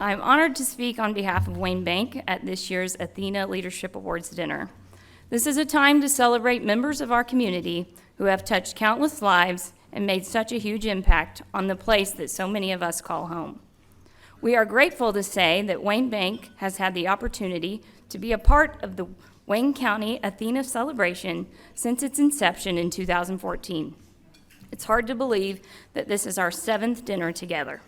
I'm honored to speak on behalf of Wayne Bank at this year's Athena Leadership Awards dinner. This is a time to celebrate members of our community who have touched countless lives and made such a huge impact on the place that so many of us call home. We are grateful to say that Wayne Bank has had the opportunity to be a part of the Wayne County Athena celebration since its inception in 2014. It's hard to believe that this is our 7th dinner together.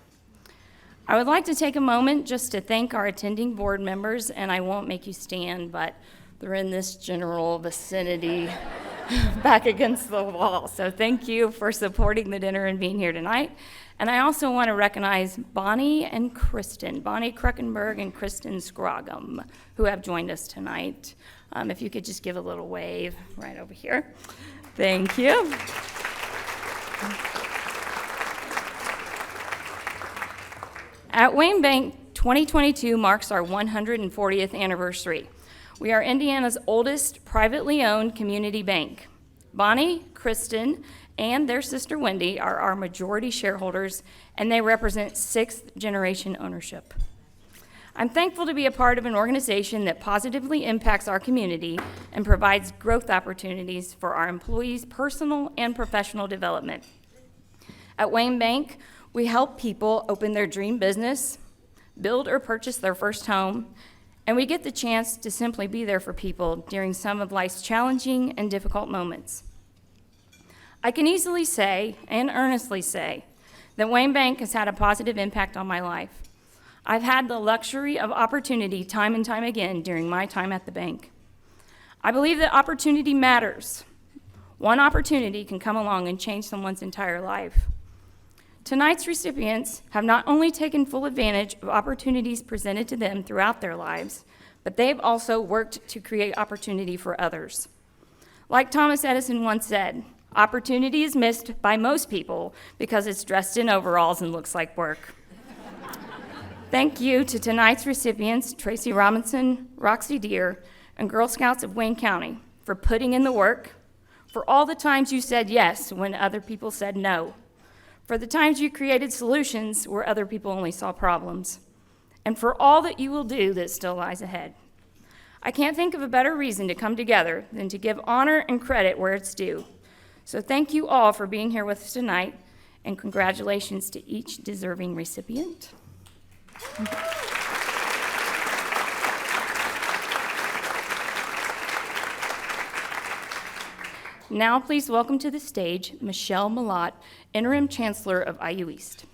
I would like to take a moment just to thank our attending board members, and I won't make you stand, but they're in this general vicinity back against the wall. So thank you for supporting the dinner and being here tonight. And I also want to recognize Bonnie and Kristen, Bonnie Kruckenberg and Kristen Scrogum, who have joined us tonight. If you could just give a little wave right over here. Thank you. At Wayne Bank, 2022 marks our 140th anniversary. We are Indiana's oldest privately owned community bank. Bonnie, Kristen, and their sister Wendy are our majority shareholders, and they represent 6th generation ownership. I'm thankful to be a part of an organization that positively impacts our community and provides growth opportunities for our employees' personal and professional development. At Wayne Bank, we help people open their dream business, build or purchase their first home, and we get the chance to simply be there for people during some of life's challenging and difficult moments. I can easily say, and earnestly say, that Wayne Bank has had a positive impact on my life. I've had the luxury of opportunity time and time again during my time at the bank. I believe that opportunity matters. One opportunity can come along and change someone's entire life. Tonight's recipients have not only taken full advantage of opportunities presented to them throughout their lives, but they've also worked to create opportunity for others. Like Thomas Edison once said, opportunity is missed by most people because it's dressed in overalls and looks like work. Thank you to tonight's recipients, Tracy Robinson, Roxy Deere, and Girl Scouts of Wayne County for putting in the work, for all the times you said yes when other people said no, for the times you created solutions where other people only saw problems, and for all that you will do that still lies ahead. I can't think of a better reason to come together than to give honor and credit where it's due. So thank you all for being here with us tonight, and congratulations to each deserving recipient. Now, please welcome to the stage Michelle Malott, Interim Chancellor of IU East.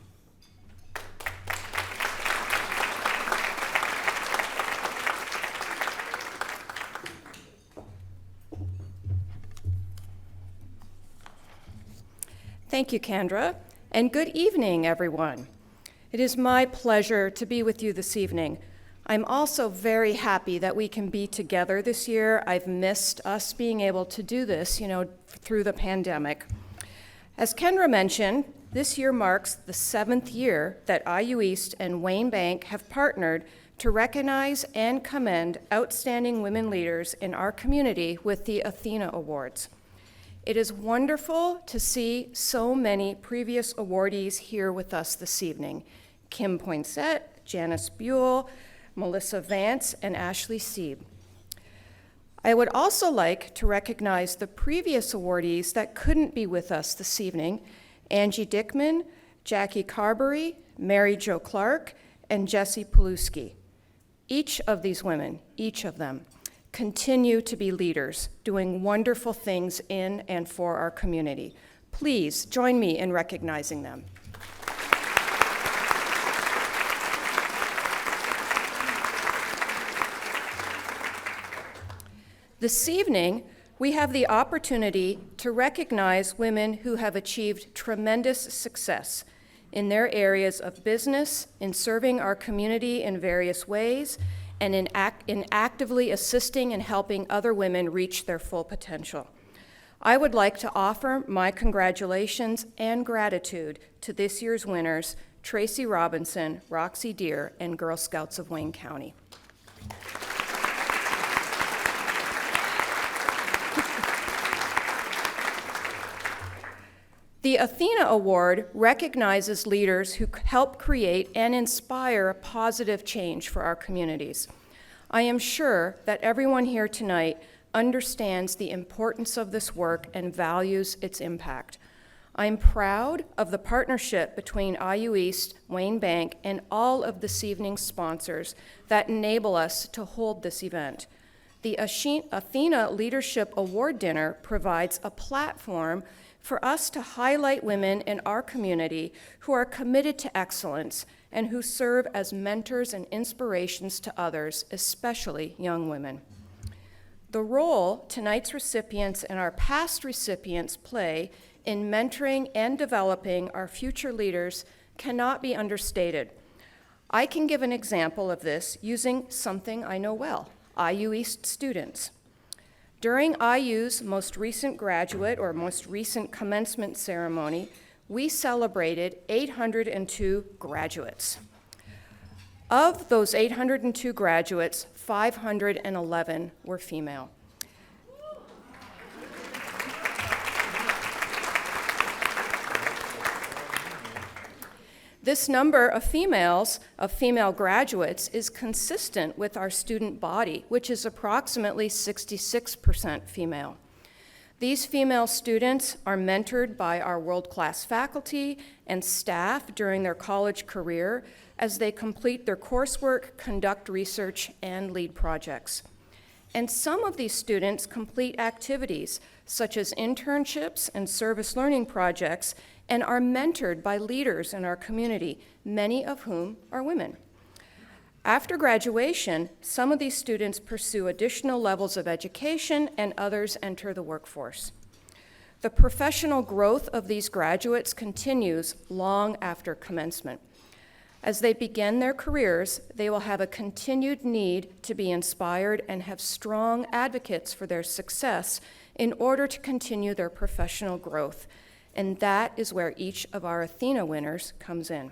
Thank you, Kendra, and good evening, everyone. It is my pleasure to be with you this evening. I'm also very happy that we can be together this year. I've missed us being able to do this, through the pandemic. As Kendra mentioned, this year marks the 7th year that IU East and Wayne Bank have partnered to recognize and commend outstanding women leaders in our community with the Athena Awards. It is wonderful to see so many previous awardees here with us this evening. Kim Poinsett, Janice Buell, Melissa Vance, and Ashley Sieb. I would also like to recognize the previous awardees that couldn't be with us this evening: Angie Dickman, Jackie Carberry, Mary Jo Clark, and Jessie Paluski. Each of these women, each of them, continue to be leaders, doing wonderful things in and for our community. Please join me in recognizing them. This evening, we have the opportunity to recognize women who have achieved tremendous success in their areas of business, in serving our community in various ways, and in actively assisting and helping other women reach their full potential. I would like to offer my congratulations and gratitude to this year's winners, Tracy Robinson, Roxy Deere, and Girl Scouts of Wayne County. The Athena Award recognizes leaders who help create and inspire positive change for our communities. I am sure that everyone here tonight understands the importance of this work and values its impact. I'm proud of the partnership between IU East, Wayne Bank, and all of this evening's sponsors that enable us to hold this event. The Athena Leadership Award Dinner provides a platform for us to highlight women in our community who are committed to excellence and who serve as mentors and inspirations to others, especially young women. The role tonight's recipients and our past recipients play in mentoring and developing our future leaders cannot be understated. I can give an example of this using something I know well, IU East students. During IU's most recent graduate or most recent commencement ceremony, we celebrated 802 graduates. Of those 802 graduates, 511 were female. This number of female graduates, is consistent with our student body, which is approximately 66% female. These female students are mentored by our world-class faculty and staff during their college career as they complete their coursework, conduct research, and lead projects. And some of these students complete activities such as internships and service learning projects and are mentored by leaders in our community, many of whom are women. After graduation, some of these students pursue additional levels of education and others enter the workforce. The professional growth of these graduates continues long after commencement. As they begin their careers, they will have a continued need to be inspired and have strong advocates for their success in order to continue their professional growth. And that is where each of our Athena winners comes in.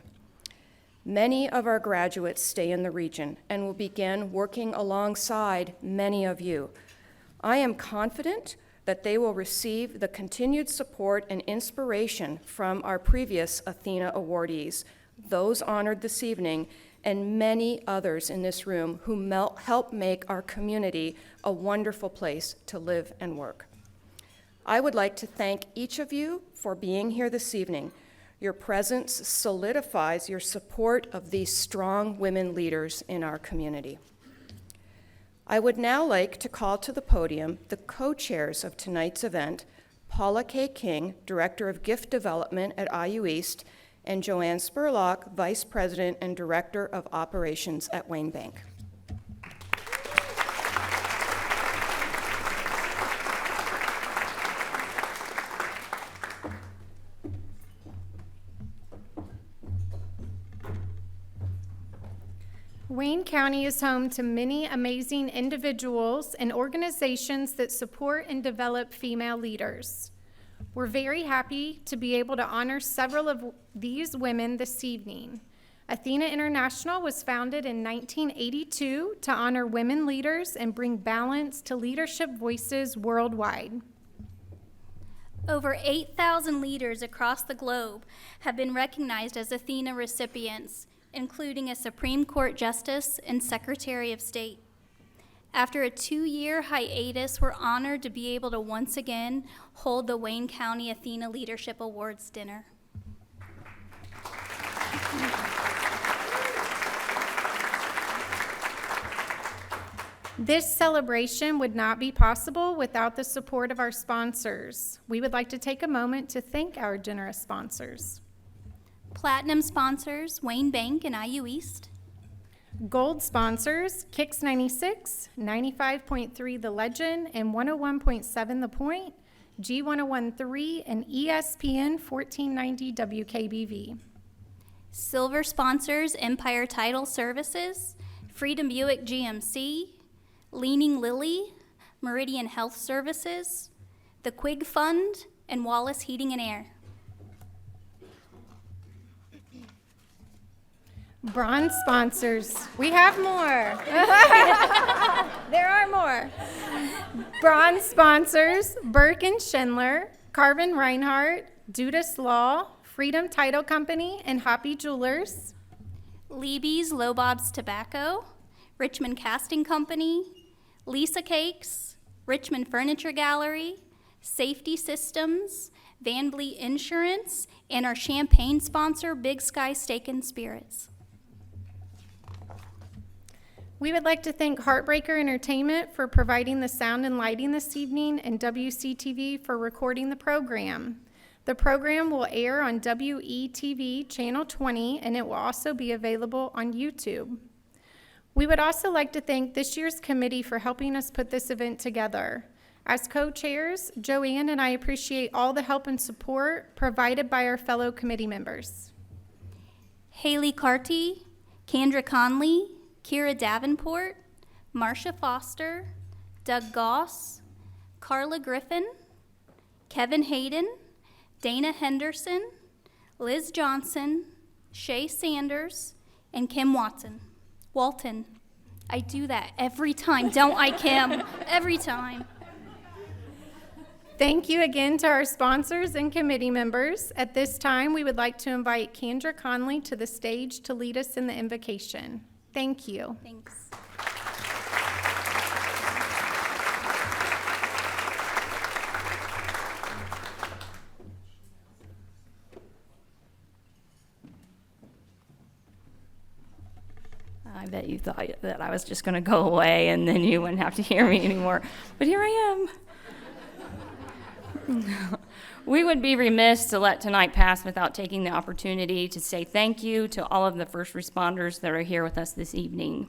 Many of our graduates stay in the region and will begin working alongside many of you. I am confident that they will receive the continued support and inspiration from our previous Athena awardees, those honored this evening, and many others in this room who help make our community a wonderful place to live and work. I would like to thank each of you for being here this evening. Your presence solidifies your support of these strong women leaders in our community. I would now like to call to the podium the co-chairs of tonight's event, Paula K. King, Director of Gift Development at IU East, and Joanne Spurlock, Vice President and Director of Operations at Wayne Bank. Wayne County is home to many amazing individuals and organizations that support and develop female leaders. We're very happy to be able to honor several of these women this evening. Athena International was founded in 1982 to honor women leaders and bring balance to leadership voices worldwide. Over 8,000 leaders across the globe have been recognized as Athena recipients, including a Supreme Court Justice and Secretary of State. After a 2-year hiatus, we're honored to be able to once again hold the Wayne County Athena Leadership Awards Dinner. This celebration would not be possible without the support of our sponsors. We would like to take a moment to thank our generous sponsors. Platinum sponsors, Wayne Bank and IU East. Gold sponsors, Kix 96, 95.3 The Legend, and 101.7 The Point, G1013, and ESPN 1490 WKBV. Silver sponsors, Empire Title Services, Freedom Buick GMC, Leaning Lily, Meridian Health Services, the Quig Fund, and Wallace Heating and Air. Bronze sponsors, we have more. There are more. Bronze sponsors, Burke and Schindler, Carvin Reinhardt, Dudas Law, Freedom Title Company, and Hoppy Jewelers, Leeby's Low Bob's Tobacco, Richmond Casting Company, Lisa Cakes, Richmond Furniture Gallery, Safety Systems, Van Vliet Insurance, and our champagne sponsor, Big Sky Steak and Spirits. We would like to thank Heartbreaker Entertainment for providing the sound and lighting this evening, and WCTV for recording the program. The program will air on WETV Channel 20, and it will also be available on YouTube. We would also like to thank this year's committee for helping us put this event together. As co-chairs, Joanne and I appreciate all the help and support provided by our fellow committee members. Haley Carty, Kendra Conley, Kira Davenport, Marcia Foster, Doug Goss, Carla Griffin, Kevin Hayden, Dana Henderson, Liz Johnson, Shay Sanders, and Kim Walton. I do that every time, don't I, Kim? Every time. Thank you again to our sponsors and committee members. At this time, we would like to invite Kendra Conley to the stage to lead us in the invocation. Thank you. Thanks. I bet you thought that I was just going to go away and then you wouldn't have to hear me anymore. But here I am. We would be remiss to let tonight pass without taking the opportunity to say thank you to all of the first responders that are here with us this evening.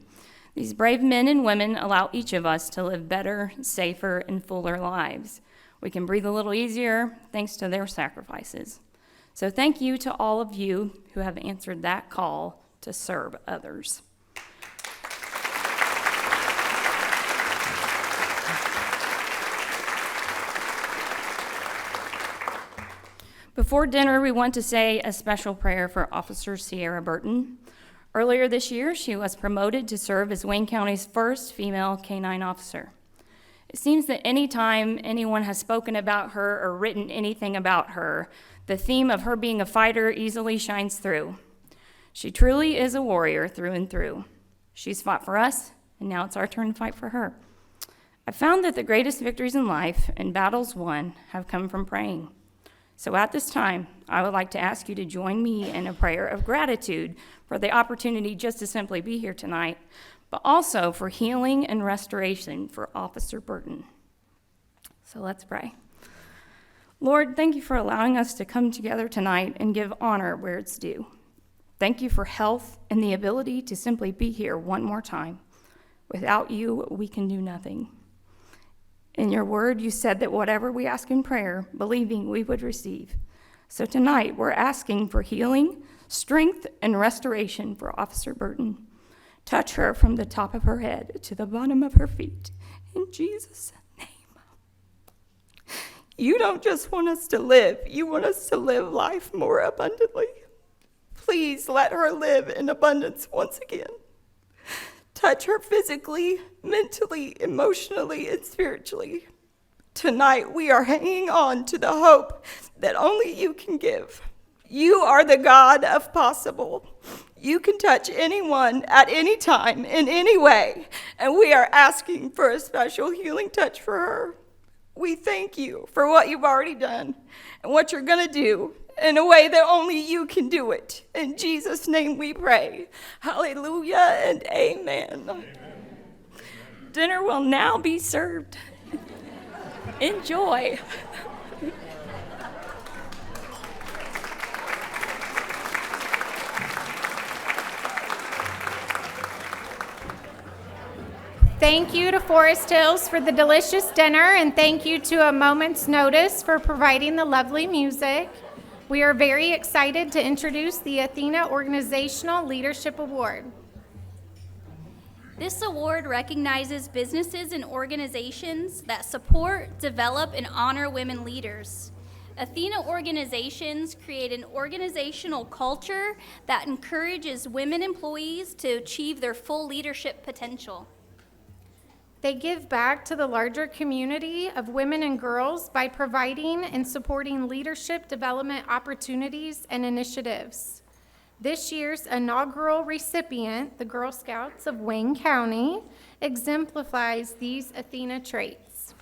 These brave men and women allow each of us to live better, safer, and fuller lives. We can breathe a little easier thanks to their sacrifices. So thank you to all of you who have answered that call to serve others. Before dinner, we want to say a special prayer for Officer Sierra Burton. Earlier this year, she was promoted to serve as Wayne County's first female K-9 officer. It seems that any time anyone has spoken about her or written anything about her, the theme of her being a fighter easily shines through. She truly is a warrior through and through. She's fought for us, and now it's our turn to fight for her. I found that the greatest victories in life and battles won have come from praying. So at this time, I would like to ask you to join me in a prayer of gratitude for the opportunity just to simply be here tonight, but also for healing and restoration for Officer Burton. So let's pray. Lord, thank you for allowing us to come together tonight and give honor where it's due. Thank you for health and the ability to simply be here one more time. Without you, we can do nothing. In your word, you said that whatever we ask in prayer, believing we would receive. So tonight, we're asking for healing, strength, and restoration for Officer Burton. Touch her from the top of her head to the bottom of her feet. In Jesus' name. You don't just want us to live, you want us to live life more abundantly. Please let her live in abundance once again. Touch her physically, mentally, emotionally, and spiritually. Tonight, we are hanging on to the hope that only you can give. You are the God of possible. You can touch anyone at any time, in any way, and we are asking for a special healing touch for her. We thank you for what you've already done and what you're going to do in a way that only you can do it. In Jesus' name we pray. Hallelujah and amen. Amen. Dinner will now be served. Enjoy. Thank you to Forest Hills for the delicious dinner, and thank you to A Moment's Notice for providing the lovely music. We are very excited to introduce the Athena Organizational Leadership Award. This award recognizes businesses and organizations that support, develop, and honor women leaders. Athena organizations create an organizational culture that encourages women employees to achieve their full leadership potential. They give back to the larger community of women and girls by providing and supporting leadership development opportunities and initiatives. This year's inaugural recipient, the Girl Scouts of Wayne County, exemplifies these Athena traits.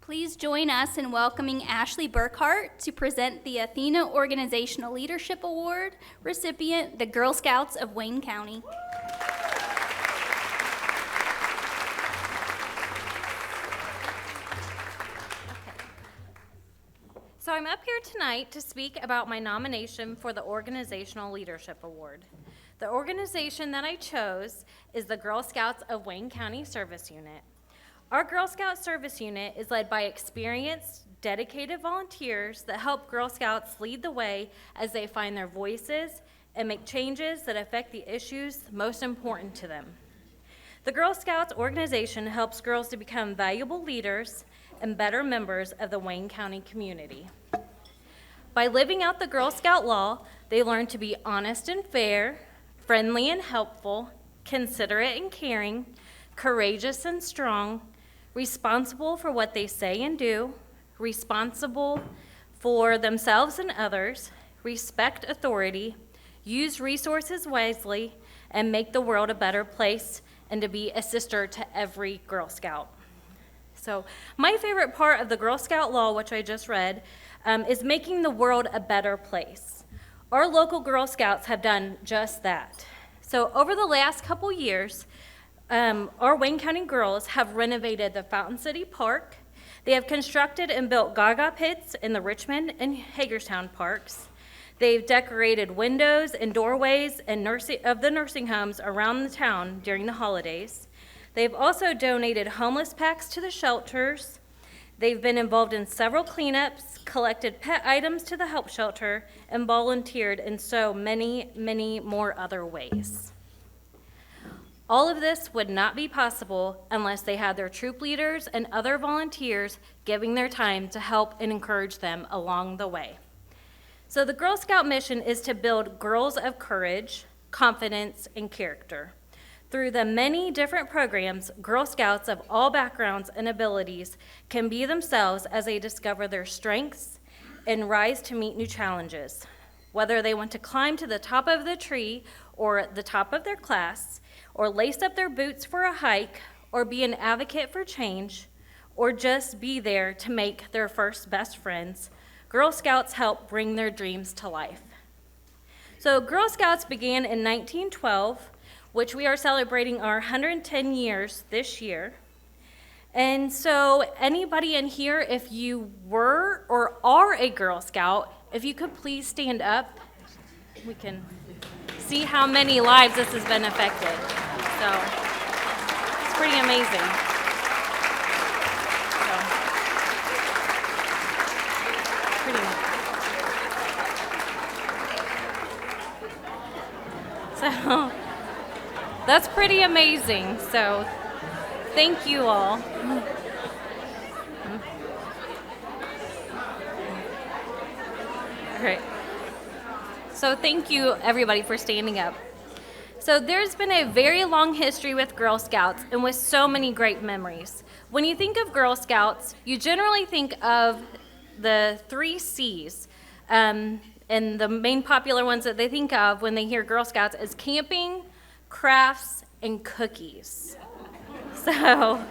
Please join us in welcoming Ashley Burkhart to present the Athena Organizational Leadership Award recipient, the Girl Scouts of Wayne County. So I'm up here tonight to speak about my nomination for the Organizational Leadership Award. The organization that I chose is the Girl Scouts of Wayne County Service Unit. Our Girl Scout Service Unit is led by experienced, dedicated volunteers that help Girl Scouts lead the way as they find their voices and make changes that affect the issues most important to them. The Girl Scouts organization helps girls to become valuable leaders and better members of the Wayne County community. By living out the Girl Scout law, they learn to be honest and fair, friendly and helpful, considerate and caring, courageous and strong, responsible for what they say and do, responsible for themselves and others, respect authority, use resources wisely, and make the world a better place, and to be a sister to every Girl Scout. So my favorite part of the Girl Scout law, which I just read, is making the world a better place. Our local Girl Scouts have done just that. So over the last couple years, our Wayne County girls have renovated the Fountain City Park. They have constructed and built Gaga pits in the Richmond and Hagerstown parks. They've decorated windows and doorways of the nursing homes around the town during the holidays. They've also donated homeless packs to the shelters. They've been involved in several cleanups, collected pet items to the help shelter, and volunteered in so many, many more other ways. All of this would not be possible unless they had their troop leaders and other volunteers giving their time to help and encourage them along the way. So the Girl Scout mission is to build girls of courage, confidence, and character. Through the many different programs, Girl Scouts of all backgrounds and abilities can be themselves as they discover their strengths and rise to meet new challenges. Whether they want to climb to the top of the tree or the top of their class, or lace up their boots for a hike, or be an advocate for change, or just be there to make their first best friends, Girl Scouts help bring their dreams to life. So Girl Scouts began in 1912, which we are celebrating our 110 years this year. And so anybody in here, if you were or are a Girl Scout, if you could please stand up, we can see how many lives this has been affected. So it's pretty amazing. So that's pretty amazing. So thank you all. All right. So thank you everybody for standing up. So there's been a very long history with Girl Scouts and with so many great memories. When you think of Girl Scouts, you generally think of the 3 C's. And the main popular ones that they think of when they hear Girl Scouts is camping, crafts, and cookies. So,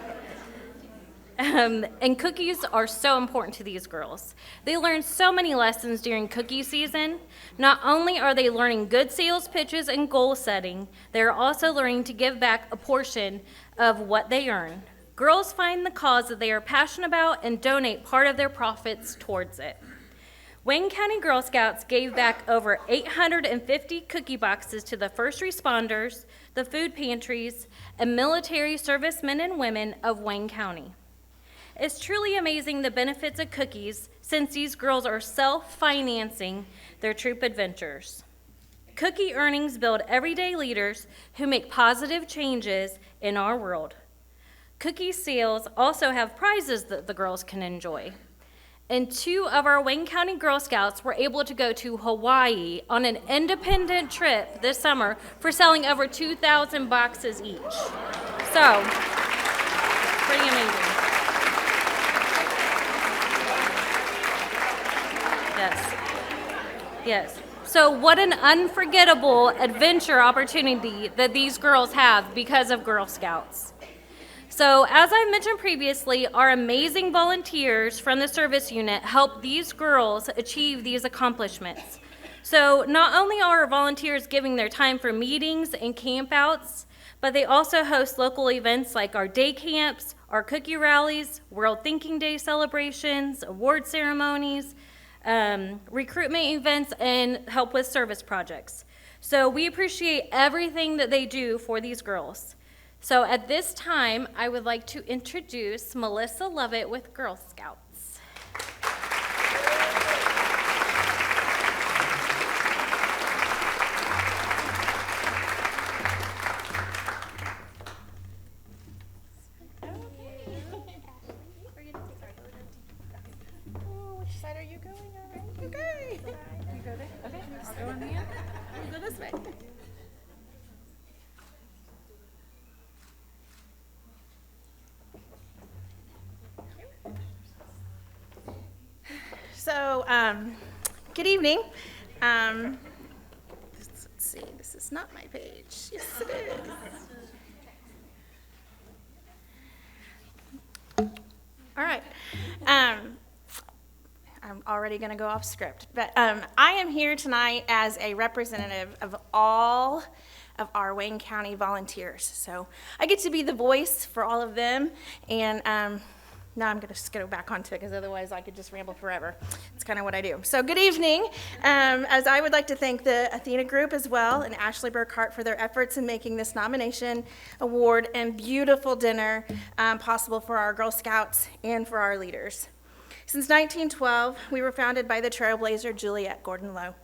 and cookies are so important to these girls. They learn so many lessons during cookie season. Not only are they learning good sales pitches and goal setting, they're also learning to give back a portion of what they earn. Girls find the cause that they are passionate about and donate part of their profits towards it. Wayne County Girl Scouts gave back over 850 cookie boxes to the first responders, the food pantries, and military servicemen and women of Wayne County. It's truly amazing the benefits of cookies since these girls are self-financing their troop adventures. Cookie earnings build everyday leaders who make positive changes in our world. Cookie sales also have prizes that the girls can enjoy. And 2 of our Wayne County Girl Scouts were able to go to Hawaii on an independent trip this summer for selling over 2,000 boxes each. So, pretty amazing. Yes. Yes. So what an unforgettable adventure opportunity that these girls have because of Girl Scouts. So as I mentioned previously, our amazing volunteers from the service unit help these girls achieve these accomplishments. So not only are our volunteers giving their time for meetings and campouts, but they also host local events like our day camps, our cookie rallies, World Thinking Day celebrations, award ceremonies, recruitment events, and help with service projects. So we appreciate everything that they do for these girls. So at this time, I would like to introduce Melissa Lovett with Girl Scouts. Which side are you going? All right. Okay. You go there? Okay. I'll go on the end. We'll go this way. So, good evening. Let's see, this is not my page. Yes, it is. All right. I'm already going to go off script, but I am here tonight as a representative of all of our Wayne County volunteers. So I get to be the voice for all of them, and now I'm going to just go back onto it because otherwise I could just ramble forever. It's kind of what I do. So good evening. As I would like to thank the Athena group as well and Ashley Burkhart for their efforts in making this nomination, award, and beautiful dinner possible for our Girl Scouts and for our leaders. Since 1912, we were founded by the trailblazer Juliette Gordon Low.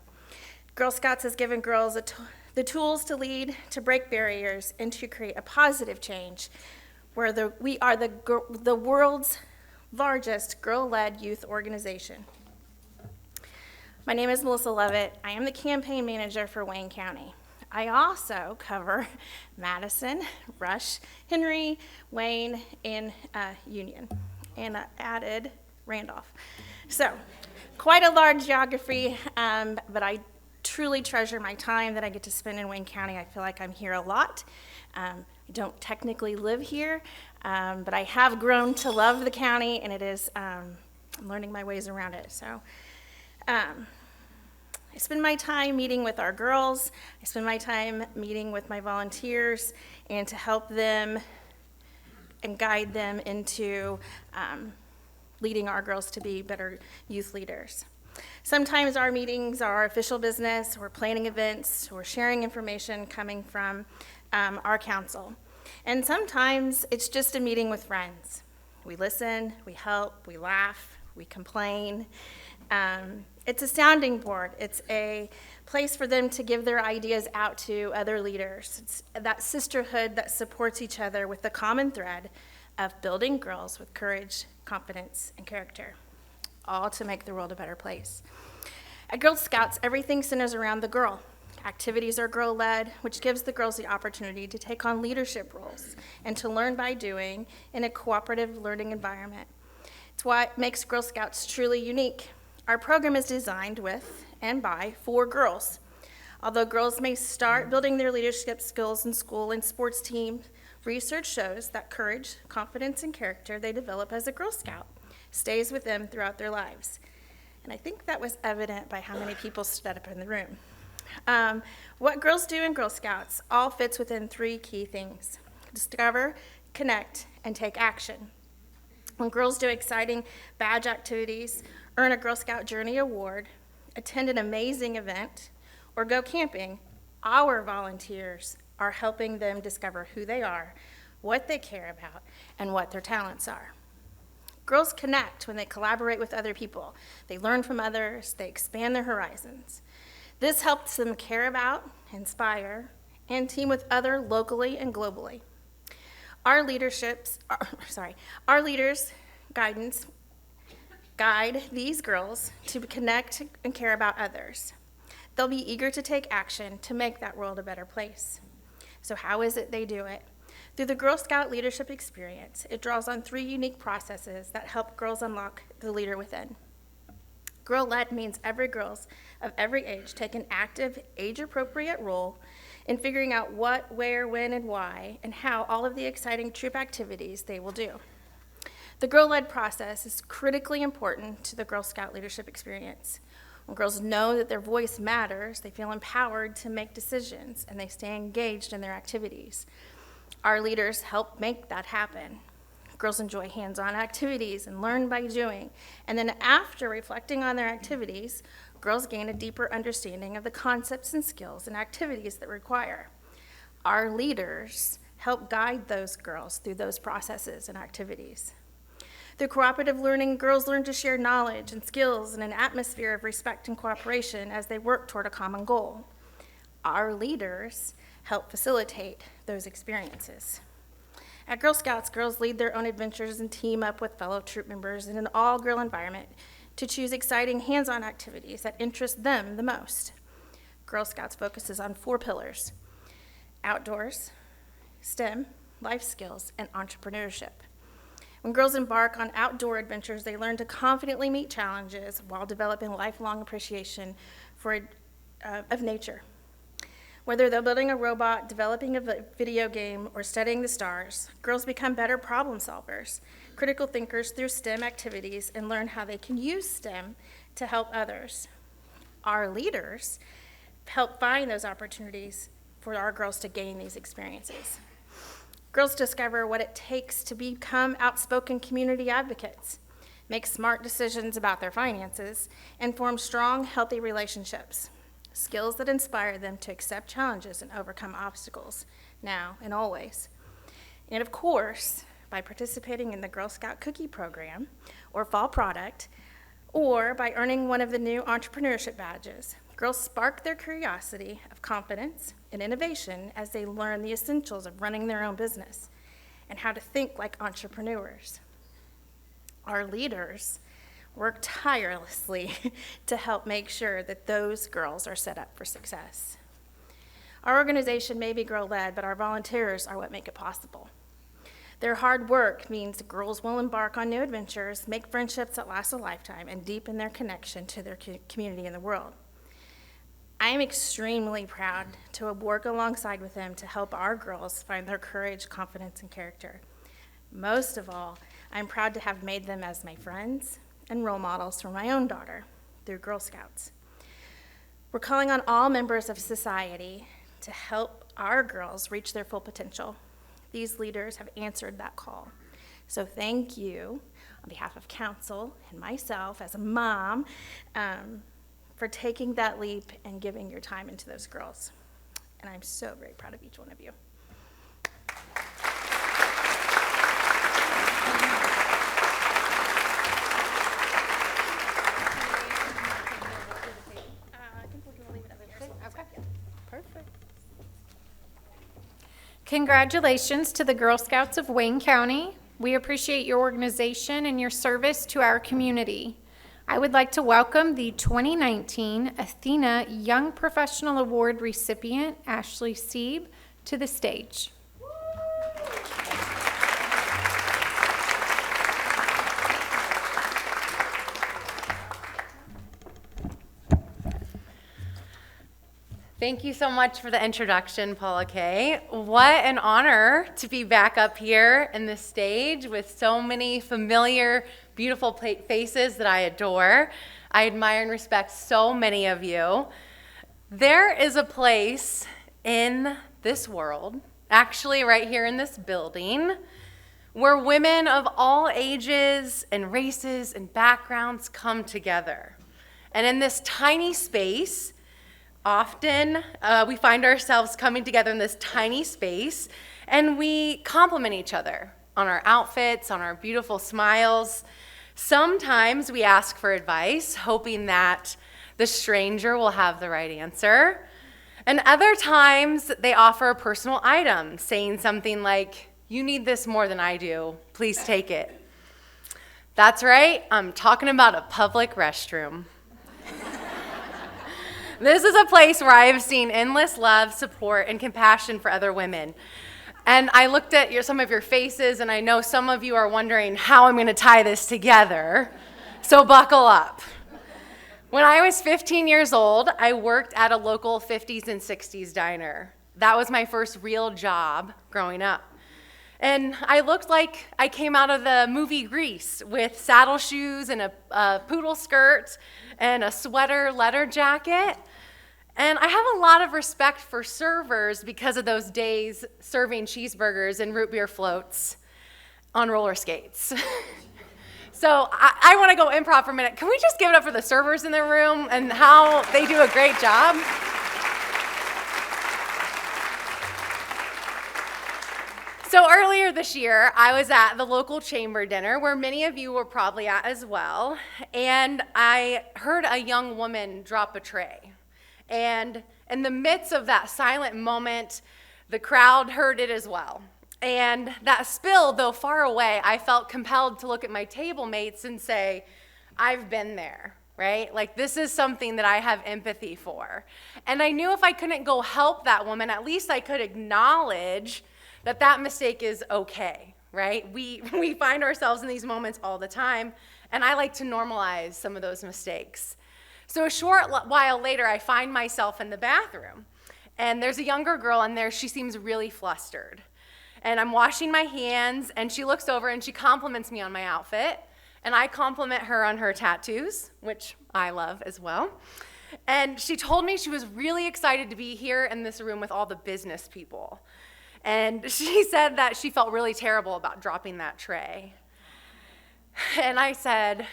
Girl Scouts has given girls the tools to lead, to break barriers, and to create a positive change where we are the world's largest girl-led youth organization. My name is Melissa Lovett. I am the campaign manager for Wayne County. I also cover Madison, Rush, Henry, Wayne, and Union, and added Randolph. So, quite a large geography, but I truly treasure my time that I get to spend in Wayne County. I feel like I'm here a lot. I don't technically live here, but I have grown to love the county, and it is, I'm learning my ways around it. So I spend my time meeting with our girls. I spend my time meeting with my volunteers and to help them and guide them into leading our girls to be better youth leaders. Sometimes our meetings are official business, we're planning events, we're sharing information coming from our council. And sometimes it's just a meeting with friends. We listen, we help, we laugh, we complain. It's a sounding board. It's a place for them to give their ideas out to other leaders. It's that sisterhood that supports each other with the common thread of building girls with courage, confidence, and character, all to make the world a better place. At Girl Scouts, everything centers around the girl. Activities are girl-led, which gives the girls the opportunity to take on leadership roles and to learn by doing in a cooperative learning environment. It's what makes Girl Scouts truly unique. Our program is designed with and by 4 girls. Although girls may start building their leadership skills in school and sports teams, research shows that courage, confidence, and character they develop as a Girl Scout stays with them throughout their lives. And I think that was evident by how many people stood up in the room. What girls do in Girl Scouts all fits within 3 key things: discover, connect, and take action. When girls do exciting badge activities, earn a Girl Scout Journey Award, attend an amazing event, or go camping, our volunteers are helping them discover who they are, what they care about, and what their talents are. Girls connect when they collaborate with other people. They learn from others, they expand their horizons. This helps them care about, inspire, and team with others locally and globally. Our leaders guide these girls to connect and care about others. They'll be eager to take action to make that world a better place. So how is it they do it? Through the Girl Scout leadership experience, it draws on 3 unique processes that help girls unlock the leader within. Girl-led means every girls of every age take an active, age-appropriate role in figuring out what, where, when, and why, and how all of the exciting troop activities they will do. The girl-led process is critically important to the Girl Scout leadership experience. When girls know that their voice matters, they feel empowered to make decisions, and they stay engaged in their activities. Our leaders help make that happen. Girls enjoy hands-on activities and learn by doing. And then after reflecting on their activities, girls gain a deeper understanding of the concepts and skills and activities that require. Our leaders help guide those girls through those processes and activities. Through cooperative learning, girls learn to share knowledge and skills in an atmosphere of respect and cooperation as they work toward a common goal. Our leaders help facilitate those experiences. At Girl Scouts, girls lead their own adventures and team up with fellow troop members in an all-girl environment to choose exciting hands-on activities that interest them the most. Girl Scouts focuses on 4 pillars: outdoors, STEM, life skills, and entrepreneurship. When girls embark on outdoor adventures, they learn to confidently meet challenges while developing lifelong appreciation of nature. Whether they're building a robot, developing a video game, or studying the stars, girls become better problem solvers, critical thinkers through STEM activities, and learn how they can use STEM to help others. Our leaders help find those opportunities for our girls to gain these experiences. Girls discover what it takes to become outspoken community advocates, make smart decisions about their finances, and form strong, healthy relationships. Skills that inspire them to accept challenges and overcome obstacles, now and always. And of course, by participating in the Girl Scout Cookie Program, or Fall Product, or by earning one of the new entrepreneurship badges, girls spark their curiosity of confidence and innovation as they learn the essentials of running their own business and how to think like entrepreneurs. Our leaders work tirelessly to help make sure that those girls are set up for success. Our organization may be girl-led, but our volunteers are what make it possible. Their hard work means girls will embark on new adventures, make friendships that last a lifetime, and deepen their connection to their community and the world. I am extremely proud to work alongside with them to help our girls find their courage, confidence, and character. Most of all, I'm proud to have made them as my friends and role models for my own daughter through Girl Scouts. We're calling on all members of society to help our girls reach their full potential. These leaders have answered that call. So thank you on behalf of council and myself as a mom for taking that leap and giving your time into those girls. And I'm so very proud of each one of you. Congratulations to the Girl Scouts of Wayne County. We appreciate your organization and your service to our community. I would like to welcome the 2019 Athena Young Professional Award recipient, Ashley Sieb, to the stage. Thank you so much for the introduction, Paula Kay. What an honor to be back up here in the stage with so many familiar, beautiful faces that I adore. I admire and respect so many of you. There is a place in this world, actually right here in this building, where women of all ages and races and backgrounds come together. And in this tiny space, often we find ourselves coming together in this tiny space, and we compliment each other on our outfits, on our beautiful smiles. Sometimes we ask for advice, hoping that the stranger will have the right answer. And other times they offer a personal item, saying something like, "You need this more than I do, please take it." That's right, I'm talking about a public restroom. This is a place where I have seen endless love, support, and compassion for other women. And I looked at some of your faces, and I know some of you are wondering how I'm going to tie this together. So buckle up. When I was 15 years old, I worked at a local 50s and 60s diner. That was my first real job growing up. And I looked like I came out of the movie Grease with saddle shoes and a poodle skirt and a sweater leather jacket. And I have a lot of respect for servers because of those days serving cheeseburgers and root beer floats on roller skates. So I want to go improv for a minute. Can we just give it up for the servers in the room and how they do a great job? So earlier this year, I was at the local chamber dinner where many of you were probably at as well, and I heard a young woman drop a tray. And in the midst of that silent moment, the crowd heard it as well. And that spill, though far away, I felt compelled to look at my table mates and say, I've been there, right? Like, this is something that I have empathy for. And I knew if I couldn't go help that woman, at least I could acknowledge that that mistake is okay, right? We find ourselves in these moments all the time, and I like to normalize some of those mistakes. So a short while later, I find myself in the bathroom, and there's a younger girl in there. She seems really flustered. And I'm washing my hands, and she looks over and she compliments me on my outfit, and I compliment her on her tattoos, which I love as well. And she told me she was really excited to be here in this room with all the business people. And she said that she felt really terrible about dropping that tray. And I said,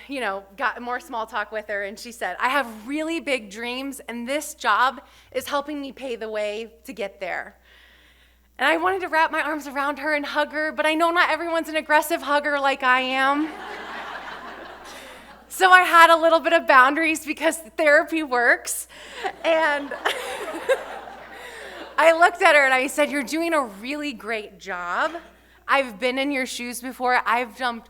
got more small talk with her, and she said, I have really big dreams, and this job is helping me pay the way to get there. And I wanted to wrap my arms around her and hug her, but I know not everyone's an aggressive hugger like I am. So I had a little bit of boundaries because therapy works. And I looked at her and I said, you're doing a really great job. I've been in your shoes before. I've dumped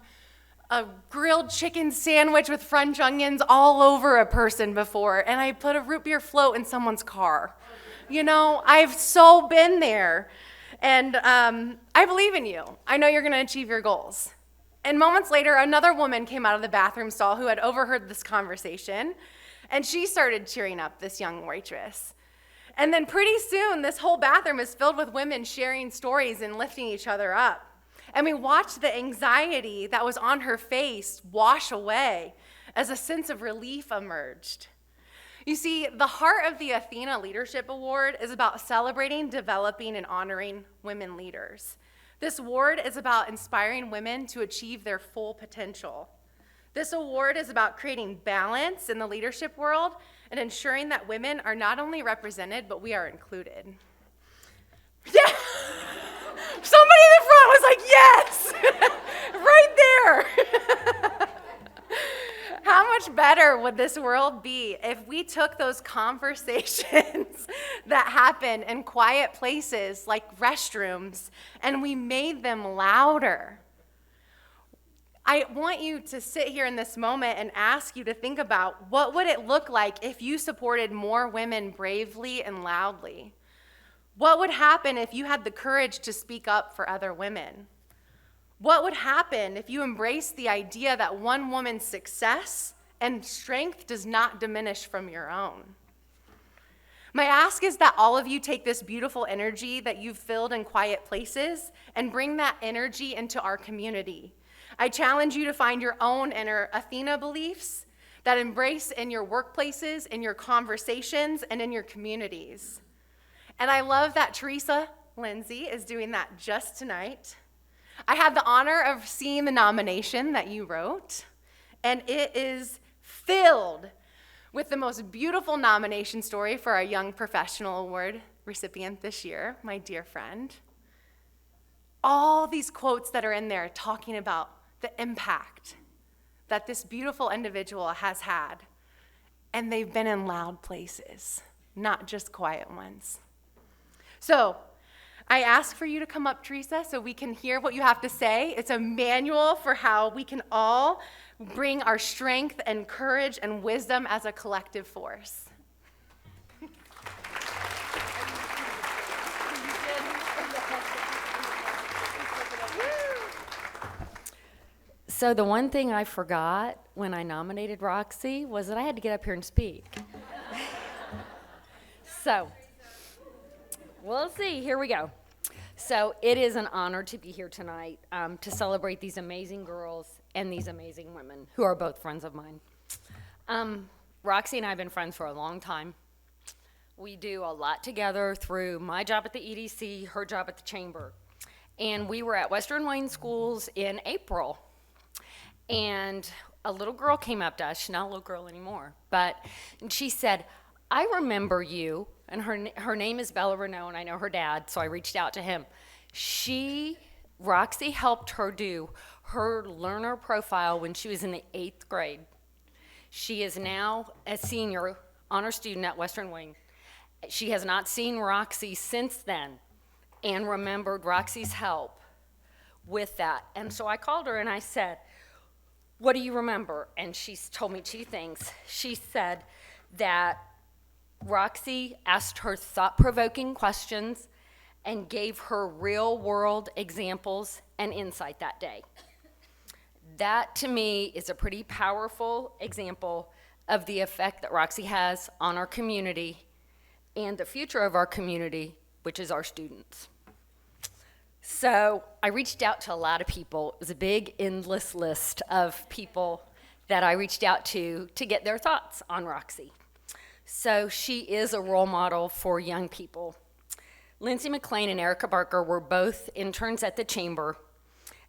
a grilled chicken sandwich with French onions all over a person before, and I put a root beer float in someone's car. I've so been there. And I believe in you. I know you're going to achieve your goals. And moments later, another woman came out of the bathroom stall who had overheard this conversation, and she started cheering up this young waitress. And then pretty soon, this whole bathroom is filled with women sharing stories and lifting each other up. And we watched the anxiety that was on her face wash away as a sense of relief emerged. You see, the heart of the Athena Leadership Award is about celebrating, developing, and honoring women leaders. This award is about inspiring women to achieve their full potential. This award is about creating balance in the leadership world and ensuring that women are not only represented, but we are included. Yeah! Somebody in the front was like, yes! Right there! How much better would this world be if we took those conversations that happen in quiet places like restrooms and we made them louder? I want you to sit here in this moment and ask you to think about what would it look like if you supported more women bravely and loudly? What would happen if you had the courage to speak up for other women? What would happen if you embraced the idea that one woman's success and strength does not diminish from your own? My ask is that all of you take this beautiful energy that you've filled in quiet places and bring that energy into our community. I challenge you to find your own inner Athena beliefs that embrace in your workplaces, in your conversations, and in your communities. And I love that Teresa Lindsay is doing that just tonight. I had the honor of seeing the nomination that you wrote, and it is filled with the most beautiful nomination story for our Young Professional Award recipient this year, my dear friend. All these quotes that are in there talking about the impact that this beautiful individual has had, and they've been in loud places, not just quiet ones. So, I ask for you to come up, Teresa, so we can hear what you have to say. It's a manual for how we can all bring our strength and courage and wisdom as a collective force. So the one thing I forgot when I nominated Roxy was that I had to get up here and speak. So, we'll see. Here we go. So it is an honor to be here tonight to celebrate these amazing girls and these amazing women who are both friends of mine. Roxy and I have been friends for a long time. We do a lot together through my job at the EDC, her job at the Chamber. And we were at Western Wayne Schools in April. And a little girl came up to us, she's not a little girl anymore, but and she said, I remember you, and her name is Bella Renault, and I know her dad, so I reached out to him. Roxy helped her do her learner profile when she was in the 8th grade. She is now a senior honor student at Western Wayne. She has not seen Roxy since then and remembered Roxy's help with that. And so I called her and I said, what do you remember? And she told me 2 things. She said that Roxy asked her thought-provoking questions and gave her real-world examples and insight that day. That, to me, is a pretty powerful example of the effect that Roxy has on our community and the future of our community, which is our students. So I reached out to a lot of people. It was a big, endless list of people that I reached out to get their thoughts on Roxy. So she is a role model for young people. Lindsay McLean and Erica Barker were both interns at the Chamber,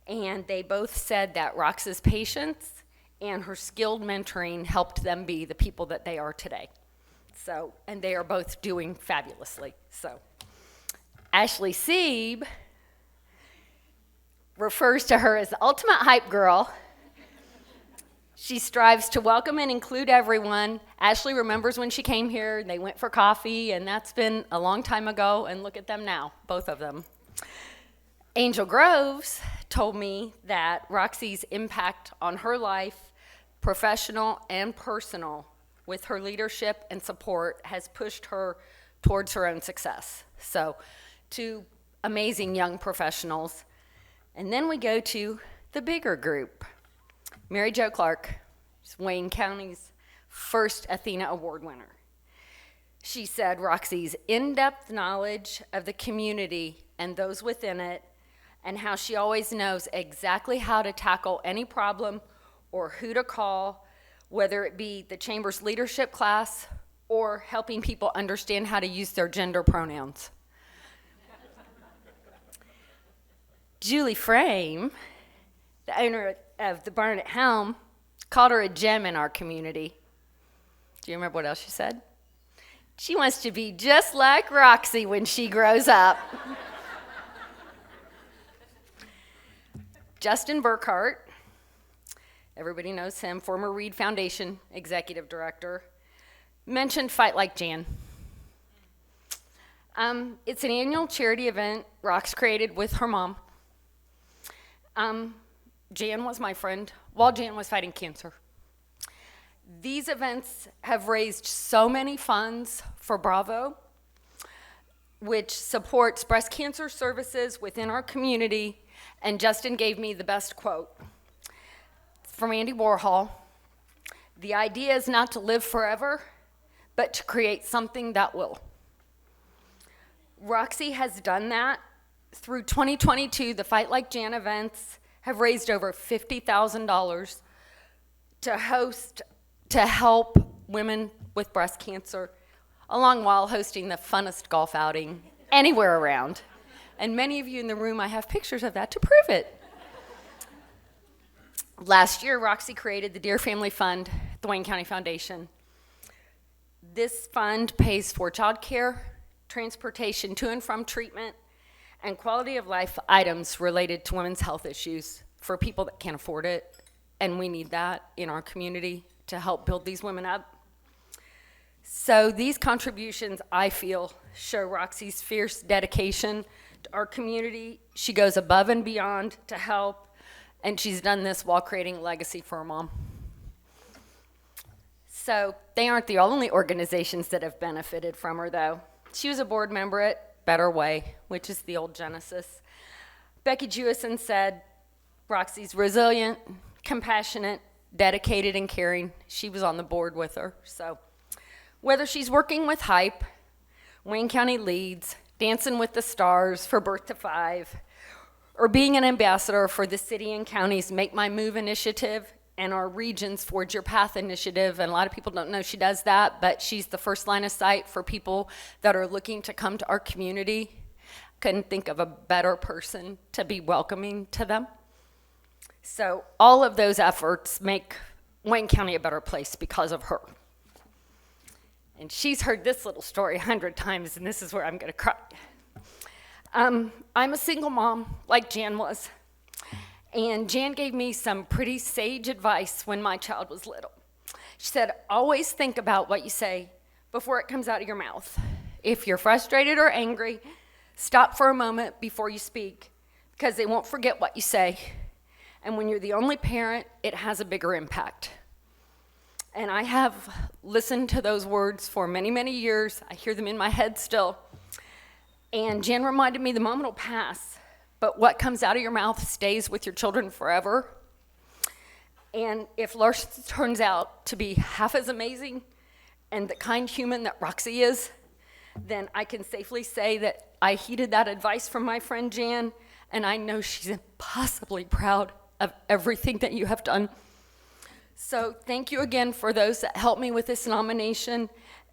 and they both said that Roxy's patience and her skilled mentoring helped them be the people that they are today. So, and they are both doing fabulously. So, Ashley Sieb refers to her as the ultimate hype girl. She strives to welcome and include everyone. Ashley remembers when she came here, they went for coffee, and that's been a long time ago, and look at them now, both of them. Angel Groves told me that Roxy's impact on her life, professional and personal, with her leadership and support, has pushed her towards her own success. So, 2 amazing young professionals. And then we go to the bigger group. Mary Jo Clark is Wayne County's first Athena Award winner. She said Roxy's in-depth knowledge of the community and those within it, and how she always knows exactly how to tackle any problem or who to call, whether it be the Chamber's leadership class or helping people understand how to use their gender pronouns. Julie Frame, the owner of the Barn at Helm, called her a gem in our community. Do you remember what else she said? She wants to be just like Roxy when she grows up. Justin Burkhart, everybody knows him, former Reed Foundation executive director, mentioned Fight Like Jan. It's an annual charity event Rox created with her mom. Jan was my friend while Jan was fighting cancer. These events have raised so many funds for Bravo, which supports breast cancer services within our community, and Justin gave me the best quote from Andy Warhol. The idea is not to live forever, but to create something that will. Roxy has done that. Through 2022, the Fight Like Jan events have raised over $50,000 to help women with breast cancer, along while hosting the funnest golf outing anywhere around. And many of you in the room, I have pictures of that to prove it. Last year, Roxy created the Dear Family Fund, the Wayne County Foundation. This fund pays for child care, transportation to and from treatment, and quality of life items related to women's health issues for people that can't afford it, and we need that in our community to help build these women up. So these contributions, I feel, show Roxy's fierce dedication to our community. She goes above and beyond to help, and she's done this while creating a legacy for her mom. So they aren't the only organizations that have benefited from her, though. She was a board member at Better Way, which is the old Genesis. Becky Jewison said, Roxy's resilient, compassionate, dedicated, and caring. She was on the board with her. So whether she's working with Hype, Wayne County Leads, Dancing with the Stars for Birth to Five, or being an ambassador for the city and county's Make My Move initiative and our region's Forge Your Path initiative, and a lot of people don't know she does that, but she's the first line of sight for people that are looking to come to our community. Couldn't think of a better person to be welcoming to them. So all of those efforts make Wayne County a better place because of her. And she's heard this little story 100 times, and this is where I'm gonna cry. I'm a single mom, like Jan was. And Jan gave me some pretty sage advice when my child was little. She said, always think about what you say before it comes out of your mouth. If you're frustrated or angry, stop for a moment before you speak, because they won't forget what you say. And when you're the only parent, it has a bigger impact. And I have listened to those words for many, many years. I hear them in my head still. And Jan reminded me the moment will pass, but what comes out of your mouth stays with your children forever. And if Lars turns out to be half as amazing and the kind human that Roxy is, then I can safely say that I heeded that advice from my friend Jan, and I know she's impossibly proud of everything that you have done. So thank you again for those that helped me with this nomination.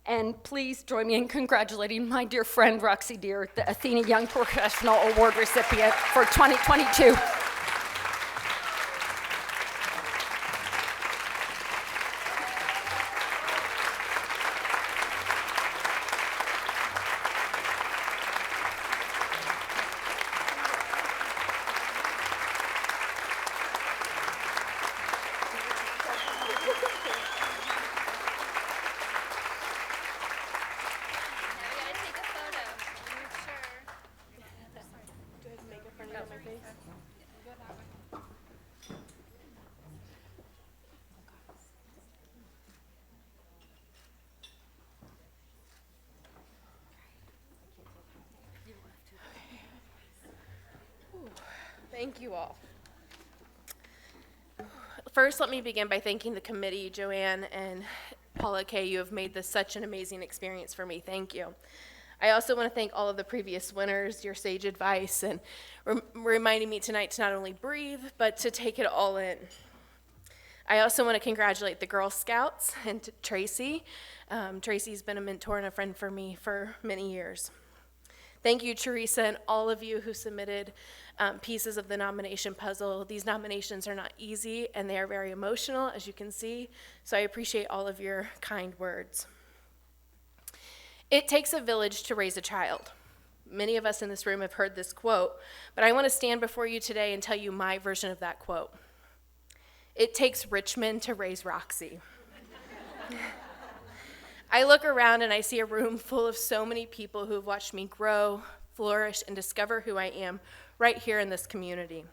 And please join me in congratulating my dear friend, Roxy Deer, the Athena Young Professional Award recipient for 2022. Thank you all. First, let me begin by thanking the committee, Joanne and Paula Kay. You have made this such an amazing experience for me. Thank you. I also want to thank all of the previous winners, your sage advice, and reminding me tonight to not only breathe, but to take it all in. I also want to congratulate the Girl Scouts and Tracy. Tracy's been a mentor and a friend for me for many years. Thank you, Teresa, and all of you who submitted pieces of the nomination puzzle. These nominations are not easy, and they are very emotional, as you can see, so I appreciate all of your kind words. It takes a village to raise a child. Many of us in this room have heard this quote, but I want to stand before you today and tell you my version of that quote. It takes Richmond to raise Roxy. I look around and I see a room full of so many people who have watched me grow, flourish, and discover who I am right here in this community.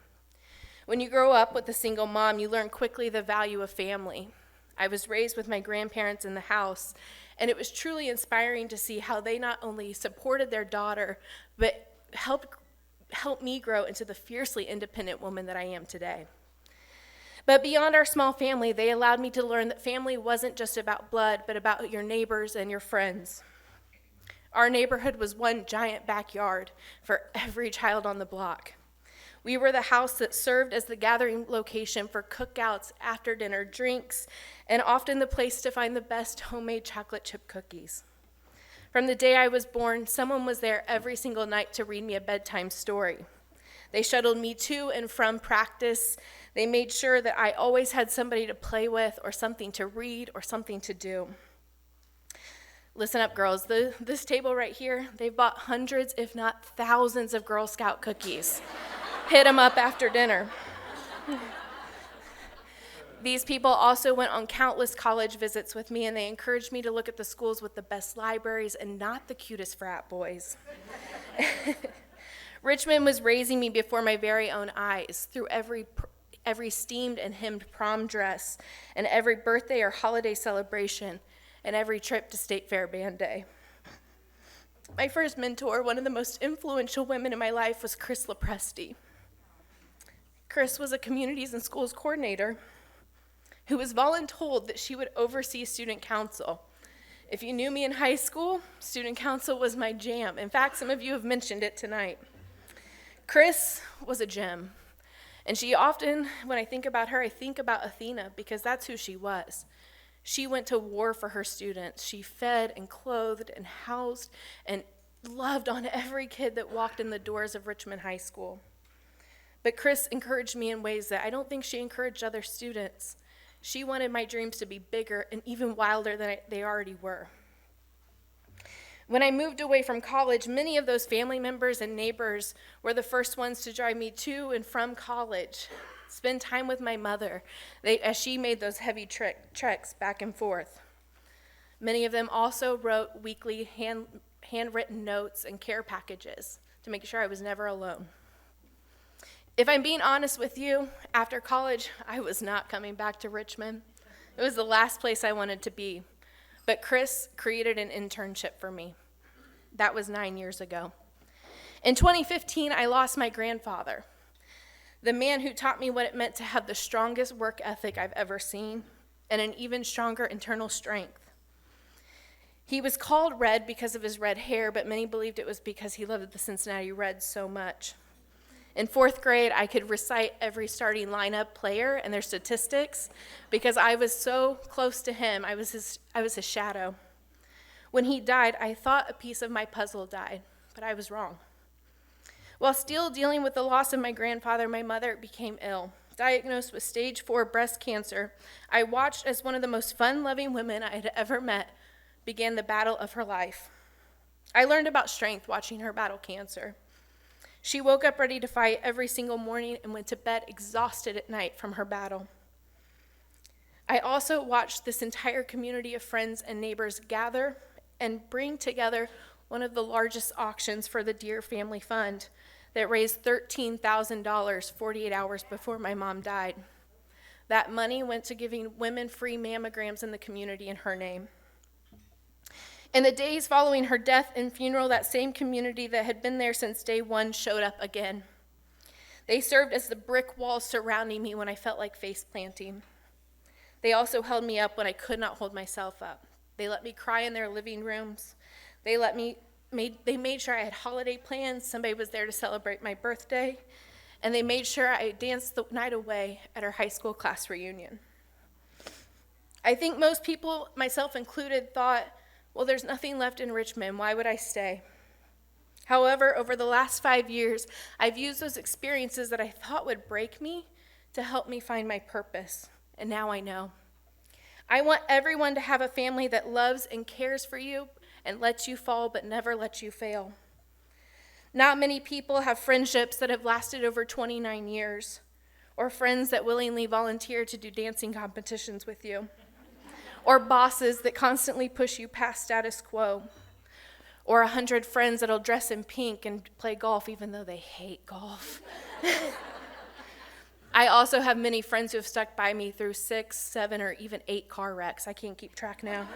When you grow up with a single mom, you learn quickly the value of family. I was raised with my grandparents in the house, and it was truly inspiring to see how they not only supported their daughter, but helped me grow into the fiercely independent woman that I am today. But beyond our small family, they allowed me to learn that family wasn't just about blood, but about your neighbors and your friends. Our neighborhood was one giant backyard for every child on the block. We were the house that served as the gathering location for cookouts, after dinner drinks, and often the place to find the best homemade chocolate chip cookies. From the day I was born, someone was there every single night to read me a bedtime story. They shuttled me to and from practice. They made sure that I always had somebody to play with or something to read or something to do. Listen up, girls. This table right here, they've bought hundreds, if not thousands, of Girl Scout cookies. Hit them up after dinner. These people also went on countless college visits with me, and they encouraged me to look at the schools with the best libraries and not the cutest frat boys. Richmond was raising me before my very own eyes through every steamed and hemmed prom dress and every birthday or holiday celebration and every trip to State Fair Band Day. My first mentor, one of the most influential women in my life, was Chris Lepresti. Chris was a communities and schools coordinator who was voluntold that she would oversee student council. If you knew me in high school, student council was my jam. In fact, some of you have mentioned it tonight. Chris was a gem. And she often, when I think about her, I think about Athena because that's who she was. She went to war for her students. She fed and clothed and housed and loved on every kid that walked in the doors of Richmond High School. But Chris encouraged me in ways that I don't think she encouraged other students. She wanted my dreams to be bigger and even wilder than they already were. When I moved away from college, many of those family members and neighbors were the first ones to drive me to and from college, spend time with my mother as she made those heavy treks back and forth. Many of them also wrote weekly handwritten notes and care packages to make sure I was never alone. If I'm being honest with you, after college, I was not coming back to Richmond. It was the last place I wanted to be. But Chris created an internship for me. That was 9 years ago. In 2015, I lost my grandfather, the man who taught me what it meant to have the strongest work ethic I've ever seen and an even stronger internal strength. He was called Red because of his red hair, but many believed it was because he loved the Cincinnati Reds so much. In 4th grade, I could recite every starting lineup player and their statistics because I was so close to him. I was his shadow. When he died, I thought a piece of my puzzle died, but I was wrong. While still dealing with the loss of my grandfather, my mother became ill. Diagnosed with stage 4 breast cancer, I watched as one of the most fun-loving women I had ever met began the battle of her life. I learned about strength watching her battle cancer. She woke up ready to fight every single morning and went to bed exhausted at night from her battle. I also watched this entire community of friends and neighbors gather and bring together one of the largest auctions for the Dear Family Fund that raised $13,000 48 hours before my mom died. That money went to giving women free mammograms in the community in her name. In the days following her death and funeral, that same community that had been there since day one showed up again. They served as the brick walls surrounding me when I felt like face planting. They also held me up when I could not hold myself up. They let me cry in their living rooms. They made sure I had holiday plans. Somebody was there to celebrate my birthday. And they made sure I danced the night away at our high school class reunion. I think most people, myself included, thought, well, there's nothing left in Richmond. Why would I stay? However, over the last 5 years, I've used those experiences that I thought would break me to help me find my purpose. And now I know. I want everyone to have a family that loves and cares for you and lets you fall but never lets you fail. Not many people have friendships that have lasted over 29 years, or friends that willingly volunteer to do dancing competitions with you, or bosses that constantly push you past status quo, or 100 friends that'll dress in pink and play golf even though they hate golf. I also have many friends who have stuck by me through 6, 7, or even 8 car wrecks. I can't keep track now.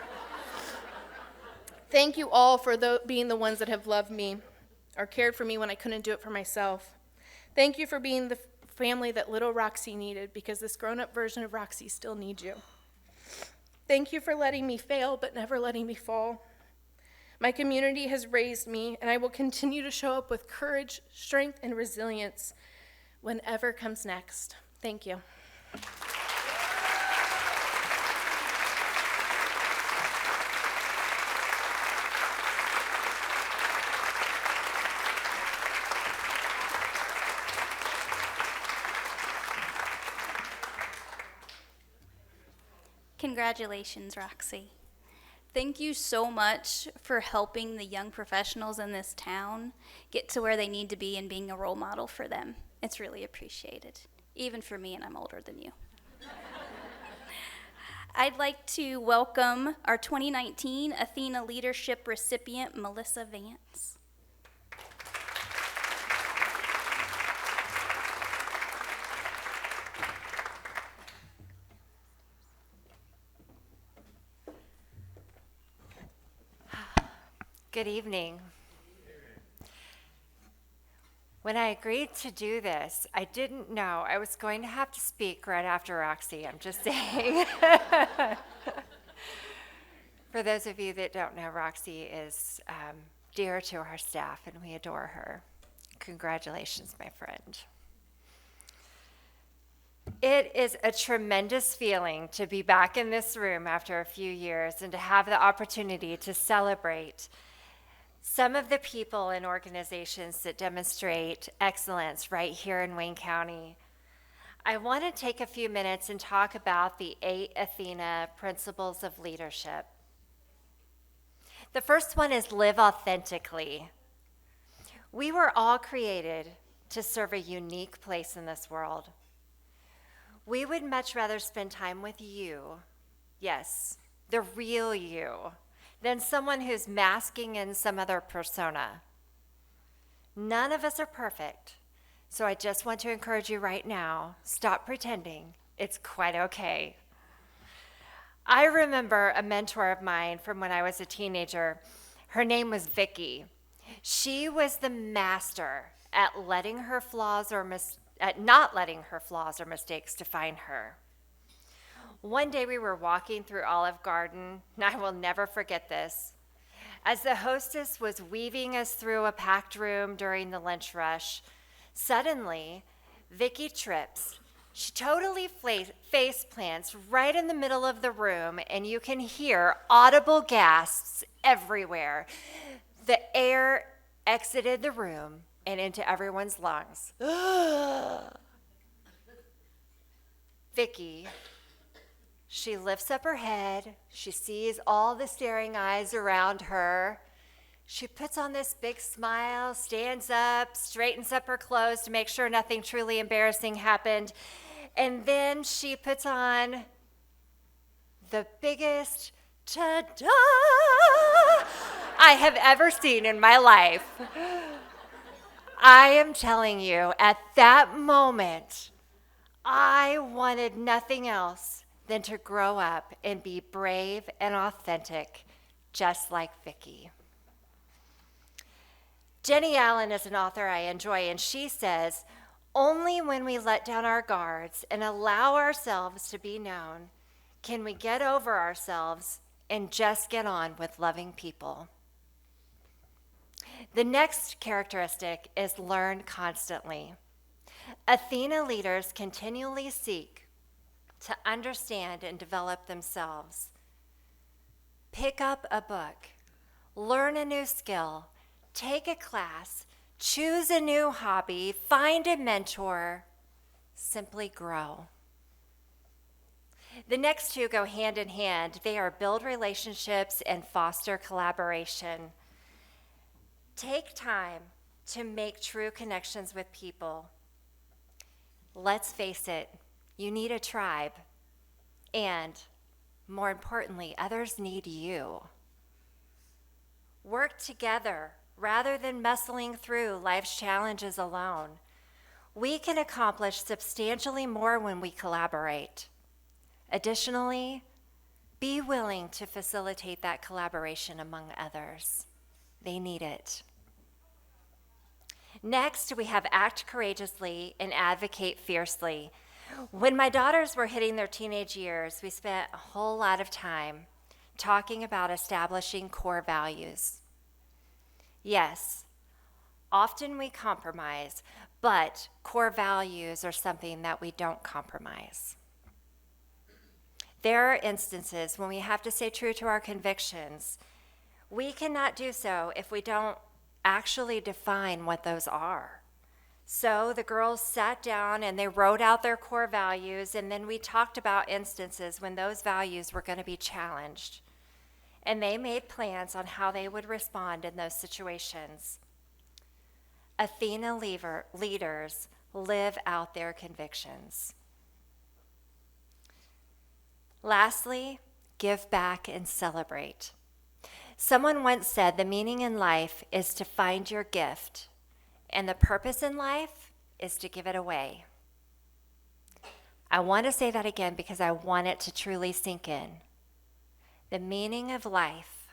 Thank you all for being the ones that have loved me or cared for me when I couldn't do it for myself. Thank you for being the family that little Roxy needed, because this grown-up version of Roxy still needs you. Thank you for letting me fail but never letting me fall. My community has raised me, and I will continue to show up with courage, strength, and resilience whenever comes next. Thank you. Congratulations, Roxy. Thank you so much for helping the young professionals in this town get to where they need to be and being a role model for them. It's really appreciated, even for me, and I'm older than you. I'd like to welcome our 2019 Athena Leadership recipient, Melissa Vance. Good evening. When I agreed to do this, I didn't know I was going to have to speak right after Roxy. I'm just saying. For those of you that don't know, Roxy is dear to our staff, and we adore her. Congratulations, my friend. It is a tremendous feeling to be back in this room after a few years and to have the opportunity to celebrate some of the people and organizations that demonstrate excellence right here in Wayne County. I want to take a few minutes and talk about the 8 Athena principles of leadership. The first one is live authentically. We were all created to serve a unique place in this world. We would much rather spend time with you, yes, the real you, than someone who's masking in some other persona. None of us are perfect, so I just want to encourage you right now, stop pretending. It's quite okay. I remember a mentor of mine from when I was a teenager. Her name was Vicky. She was the master at not letting her flaws or mistakes define her. One day we were walking through Olive Garden, and I will never forget this. As the hostess was weaving us through a packed room during the lunch rush, suddenly Vicky trips. She totally face plants right in the middle of the room, and you can hear audible gasps everywhere. The air exited the room and into everyone's lungs. Vicky, she lifts up her head. She sees all the staring eyes around her. She puts on this big smile, stands up, straightens up her clothes to make sure nothing truly embarrassing happened. And then she puts on the biggest ta-da I have ever seen in my life. I am telling you, at that moment, I wanted nothing else than to grow up and be brave and authentic, just like Vicky. Jenny Allen is an author I enjoy, and she says, only when we let down our guards and allow ourselves to be known can we get over ourselves and just get on with loving people. The next characteristic is learn constantly. Athena leaders continually seek to understand and develop themselves. Pick up a book, learn a new skill, take a class, choose a new hobby, find a mentor, simply grow. The next two go hand in hand. They are build relationships and foster collaboration. Take time to make true connections with people. Let's face it, you need a tribe. And more importantly, others need you. Work together rather than muscling through life's challenges alone. We can accomplish substantially more when we collaborate. Additionally, be willing to facilitate that collaboration among others. They need it. Next, we have act courageously and advocate fiercely. When my daughters were hitting their teenage years, we spent a whole lot of time talking about establishing core values. Yes, often we compromise, but core values are something that we don't compromise. There are instances when we have to stay true to our convictions. We cannot do so if we don't actually define what those are. So the girls sat down and they wrote out their core values, and then we talked about instances when those values were going to be challenged. And they made plans on how they would respond in those situations. Athena leaders live out their convictions. Lastly, give back and celebrate. Someone once said the meaning in life is to find your gift, and the purpose in life is to give it away. I want to say that again because I want it to truly sink in. The meaning of life,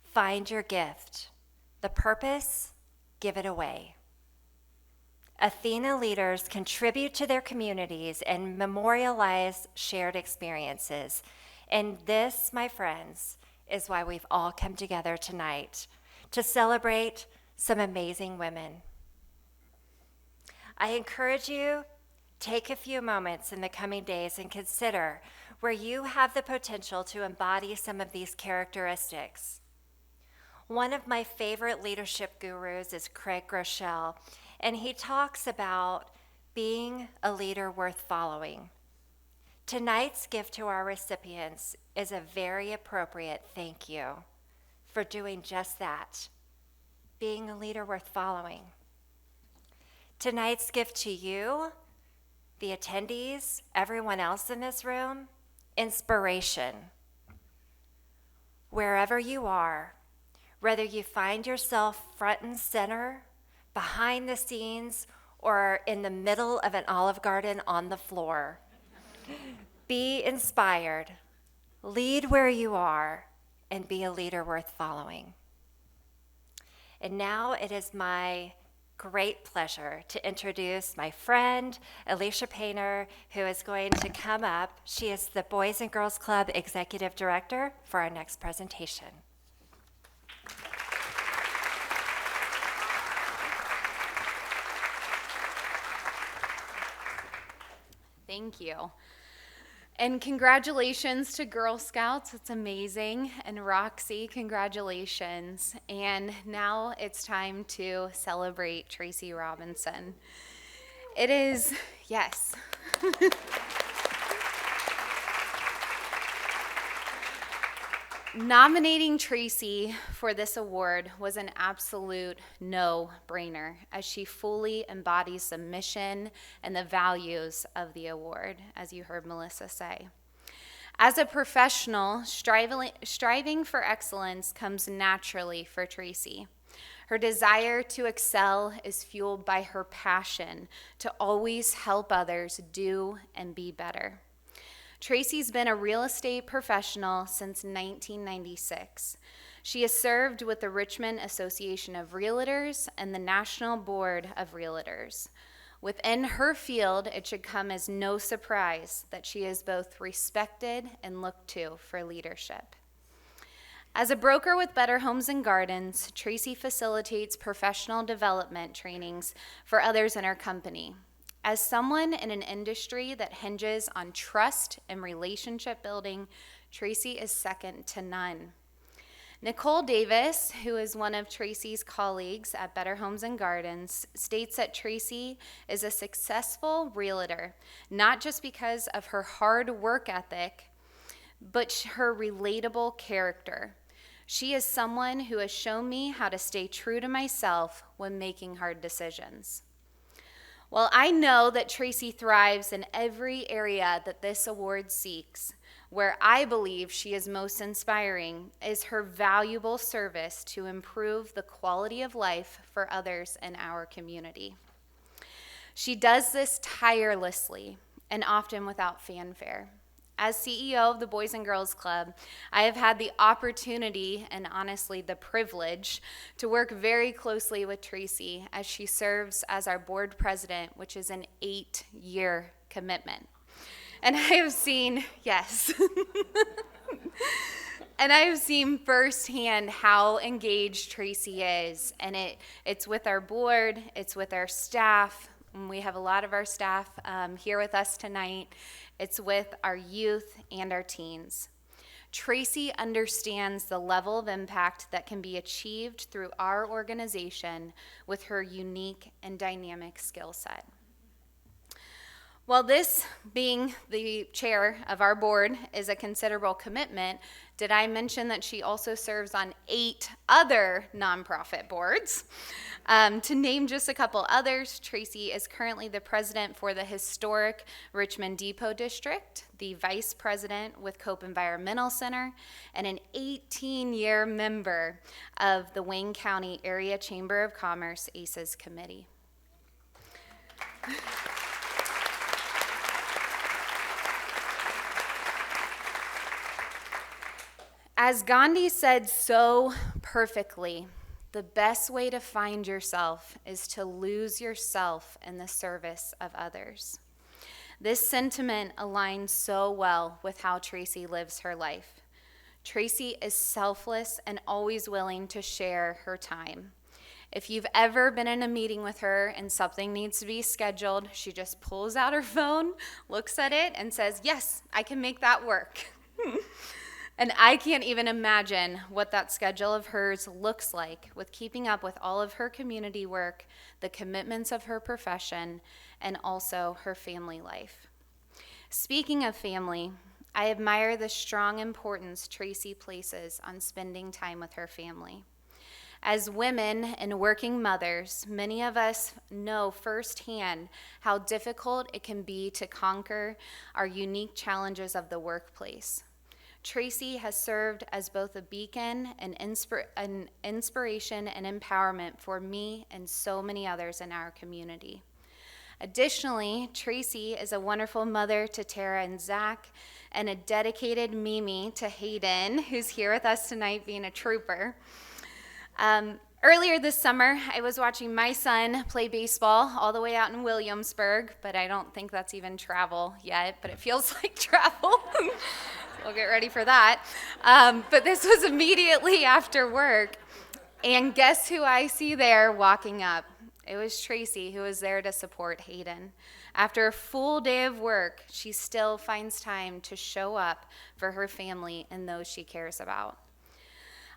find your gift. The purpose, give it away. Athena leaders contribute to their communities and memorialize shared experiences. And this, my friends, is why we've all come together tonight to celebrate some amazing women. I encourage you, take a few moments in the coming days and consider where you have the potential to embody some of these characteristics. One of my favorite leadership gurus is Craig Groeschel, and he talks about being a leader worth following. Tonight's gift to our recipients is a very appropriate thank you for doing just that, being a leader worth following. Tonight's gift to you, the attendees, everyone else in this room, inspiration. Wherever you are, whether you find yourself front and center, behind the scenes, or in the middle of an Olive Garden on the floor, be inspired, lead where you are, and be a leader worth following. And now it is my great pleasure to introduce my friend, Alicia Painter, who is going to come up. She is the Boys and Girls Club Executive Director for our next presentation. Thank you. And congratulations to Girl Scouts. It's amazing. And Roxy, congratulations. And now it's time to celebrate Tracy Robinson. It is, yes. Nominating Tracy for this award was an absolute no-brainer, as she fully embodies the mission and the values of the award, as you heard Melissa say. As a professional, striving for excellence comes naturally for Tracy. Her desire to excel is fueled by her passion to always help others do and be better. Tracy's been a real estate professional since 1996. She has served with the Richmond Association of Realtors and the National Board of Realtors. Within her field, it should come as no surprise that she is both respected and looked to for leadership. As a broker with Better Homes and Gardens, Tracy facilitates professional development trainings for others in her company. As someone in an industry that hinges on trust and relationship building, Tracy is second to none. Nicole Davis, who is one of Tracy's colleagues at Better Homes and Gardens, states that Tracy is a successful realtor, not just because of her hard work ethic, but her relatable character. She is someone who has shown me how to stay true to myself when making hard decisions. While I know that Tracy thrives in every area that this award seeks, where I believe she is most inspiring is her valuable service to improve the quality of life for others in our community. She does this tirelessly and often without fanfare. As CEO of the Boys and Girls Club, I have had the opportunity and honestly the privilege to work very closely with Tracy as she serves as our board president, which is an 8-year commitment. And I have seen, yes, and I have seen firsthand how engaged Tracy is. And it's with our board, it's with our staff. And we have a lot of our staff here with us tonight. It's with our youth and our teens. Tracy understands the level of impact that can be achieved through our organization with her unique and dynamic skill set. While this, being the chair of our board, is a considerable commitment, did I mention that she also serves on 8 other nonprofit boards? To name just a couple others, Tracy is currently the president for the historic Richmond Depot District, the vice president with Cope Environmental Center, and an 18-year member of the Wayne County Area Chamber of Commerce ACES Committee. As Gandhi said so perfectly, The best way to find yourself is to lose yourself in the service of others. This sentiment aligns so well with how Tracy lives her life. Tracy is selfless and always willing to share her time. If you've ever been in a meeting with her and something needs to be scheduled, she just pulls out her phone, looks at it, and says, "Yes, I can make that work." And I can't even imagine what that schedule of hers looks like with keeping up with all of her community work, the commitments of her profession, and also her family life. Speaking of family, I admire the strong importance Tracy places on spending time with her family. As women and working mothers, many of us know firsthand how difficult it can be to conquer our unique challenges of the workplace. Tracy has served as both a beacon and an inspiration and empowerment for me and so many others in our community. Additionally, Tracy is a wonderful mother to Tara and Zach, and a dedicated Mimi to Hayden, who's here with us tonight being a trooper. Earlier this summer, I was watching my son play baseball all the way out in Williamsburg, but I don't think that's even travel yet, but it feels like travel. We'll get ready for that. But this was immediately after work, and guess who I see there walking up? It was Tracy, who was there to support Hayden. After a full day of work, she still finds time to show up for her family and those she cares about.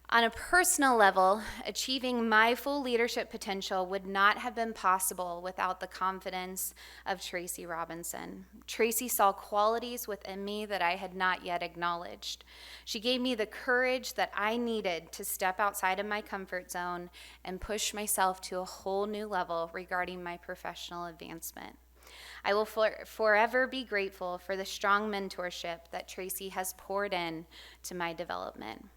On a personal level, achieving my full leadership potential would not have been possible without the confidence of Tracy Robinson. Tracy saw qualities within me that I had not yet acknowledged. She gave me the courage that I needed to step outside of my comfort zone and push myself to a whole new level regarding my professional advancement. I will forever be grateful for the strong mentorship that Tracy has poured in to my development.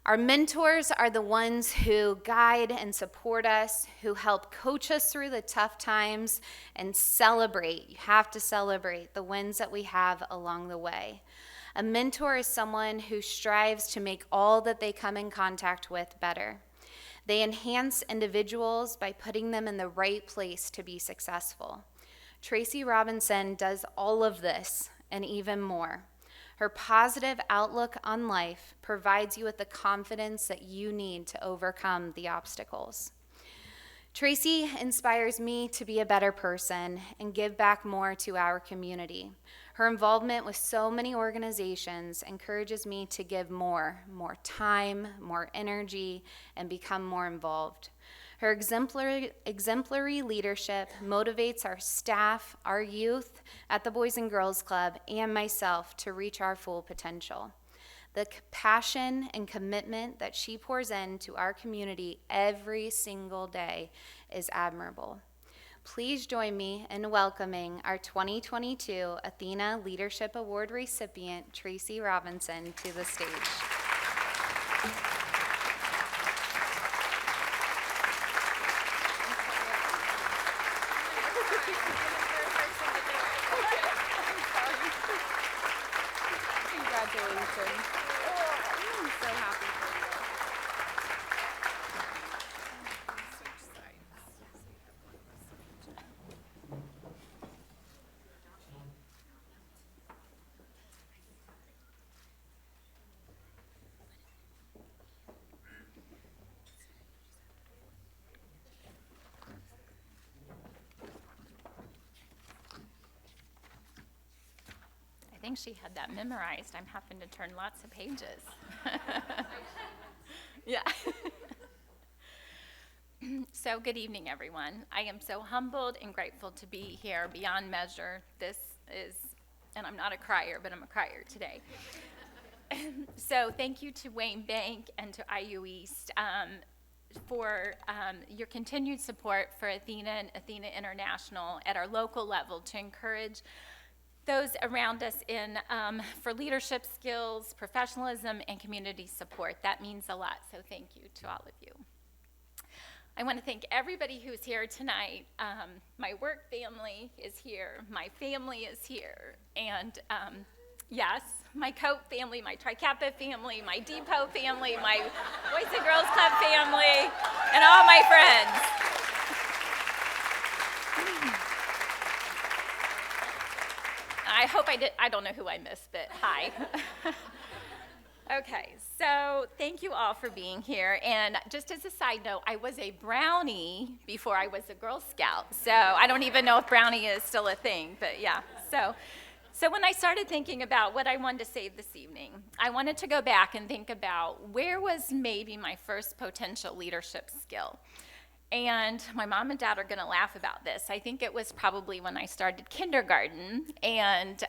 Our mentors are the ones who guide and support us, who help coach us through the tough times and celebrate. You have to celebrate the wins that we have along the way. A mentor is someone who strives to make all that they come in contact with better. They enhance individuals by putting them in the right place to be successful. Tracy Robinson does all of this and even more. Her positive outlook on life provides you with the confidence that you need to overcome the obstacles. Tracy inspires me to be a better person and give back more to our community. Her involvement with so many organizations encourages me to give more time, more energy, and become more involved. Her exemplary leadership motivates our staff, our youth at the Boys and Girls Club, and myself to reach our full potential. The passion and commitment that she pours into our community every single day is admirable. Please join me in welcoming our 2022 Athena Leadership Award recipient, Tracy Robinson, to the stage. I think she had that memorized. I'm having to turn lots of pages. Yeah. So good evening, everyone. I am so humbled and grateful to be here beyond measure. This is, and I'm not a crier, but I'm a crier today. So thank you to Wayne Bank and to IU East for your continued support for Athena and Athena International at our local level to encourage those around us for leadership skills, professionalism, and community support. That means a lot, so thank you to all of you. I want to thank everybody who's here tonight. My work family is here, my family is here, and yes, my Cope family, my Tri Kappa family, my Depot family, my Boys and Girls Club family, and all my friends. I hope I don't know who I missed, but hi. Okay, so thank you all for being here. And just as a side note, I was a brownie before I was a Girl Scout. So I don't even know if brownie is still a thing, but yeah. So when I started thinking about what I wanted to say this evening, I wanted to go back and think about where was maybe my first potential leadership skill. And my mom and dad are going to laugh about this. I think it was probably when I started kindergarten. And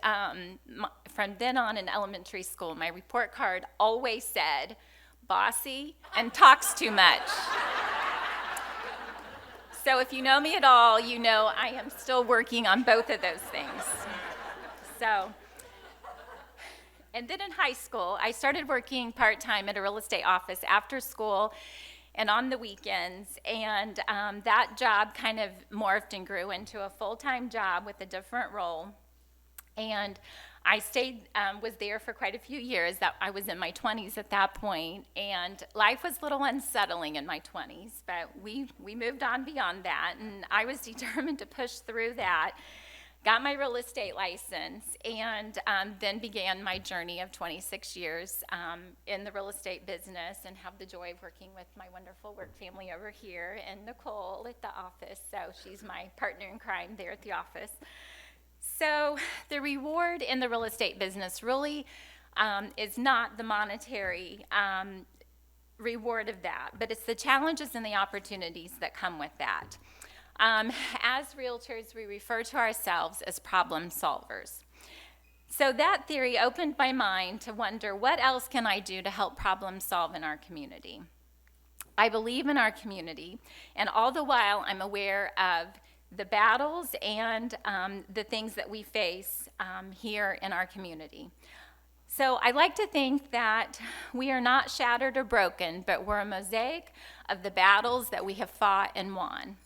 from then on in elementary school, my report card always said, bossy and talks too much. So if you know me at all, you know I am still working on both of those things. And then in high school, I started working part-time at a real estate office after school and on the weekends, and that job kind of morphed and grew into a full-time job with a different role. And I was there for quite a few years. That I was in my 20s at that point, and life was a little unsettling in my 20s, but we moved on beyond that, and I was determined to push through that. Got my real estate license, and then began my journey of 26 years in the real estate business, and have the joy of working with my wonderful work family over here, and Nicole at the office. So she's my partner in crime there at the office. So the reward in the real estate business really is not the monetary reward of that, but it's the challenges and the opportunities that come with that. As realtors, we refer to ourselves as problem solvers. So that theory opened my mind to wonder, what else can I do to help problem solve in our community? I believe in our community, and all the while I'm aware of the battles and the things that we face here in our community. So I like to think that we are not shattered or broken, but we're a mosaic of the battles that we have fought and won.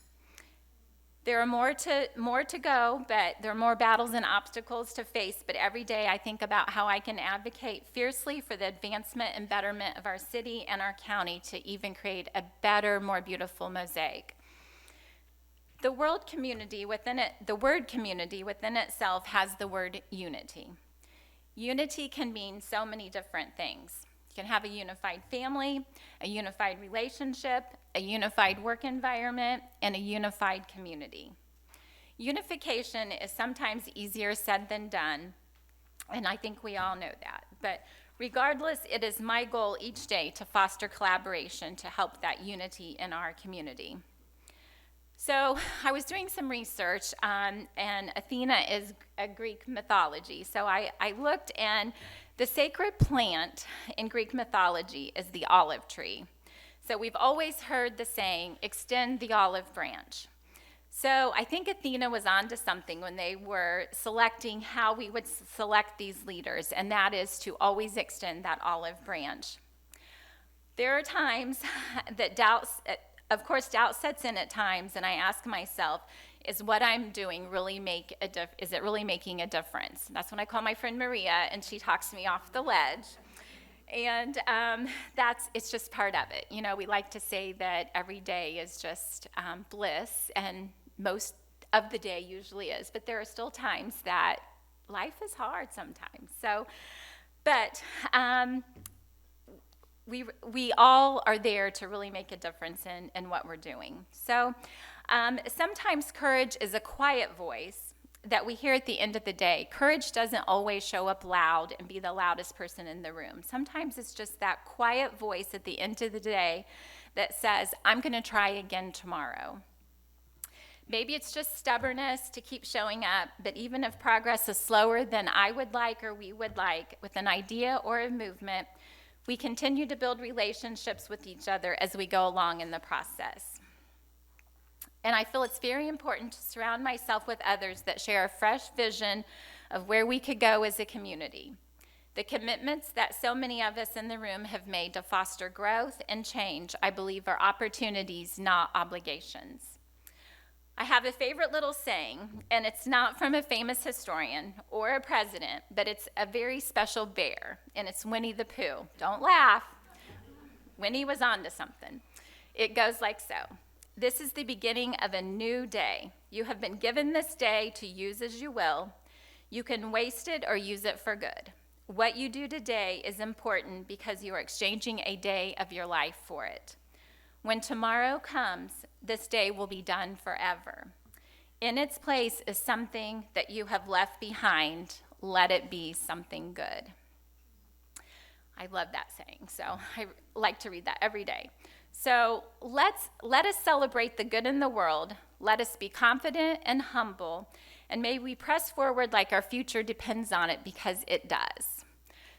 There are more to go, but there are more battles and obstacles to face, but every day I think about how I can advocate fiercely for the advancement and betterment of our city and our county to even create a better, more beautiful mosaic. The word community within itself has the word unity. Unity can mean so many different things. You can have a unified family, a unified relationship, a unified work environment, and a unified community. Unification is sometimes easier said than done, and I think we all know that. But regardless, it is my goal each day to foster collaboration to help that unity in our community. So I was doing some research, and Athena is a Greek mythology. So I looked, and the sacred plant in Greek mythology is the olive tree. So we've always heard the saying, extend the olive branch. So I think Athena was onto something when they were selecting how we would select these leaders, and that is to always extend that olive branch. There are times that doubt sets in at times, and I ask myself, is what I'm doing really is it really making a difference? That's when I call my friend Maria, and she talks me off the ledge. And it's just part of it. You know, we like to say that every day is just bliss, and most of the day usually is, but there are still times that life is hard sometimes. So, but we all are there to really make a difference in what we're doing. So sometimes courage is a quiet voice that we hear at the end of the day. Courage doesn't always show up loud and be the loudest person in the room. Sometimes it's just that quiet voice at the end of the day that says, I'm going to try again tomorrow. Maybe it's just stubbornness to keep showing up, but even if progress is slower than I would like or we would like with an idea or a movement, we continue to build relationships with each other as we go along in the process. And I feel it's very important to surround myself with others that share a fresh vision of where we could go as a community. The commitments that so many of us in the room have made to foster growth and change, I believe, are opportunities, not obligations. I have a favorite little saying, and it's not from a famous historian or a president, but it's a very special bear, and it's Winnie the Pooh. Don't laugh. Winnie was onto something. It goes like so. This is the beginning of a new day. You have been given this day to use as you will. You can waste it or use it for good. What you do today is important because you are exchanging a day of your life for it. When tomorrow comes, this day will be done forever. In its place is something that you have left behind. Let it be something good. I love that saying, so I like to read that every day. So let us celebrate the good in the world. Let us be confident and humble, and may we press forward like our future depends on it, because it does.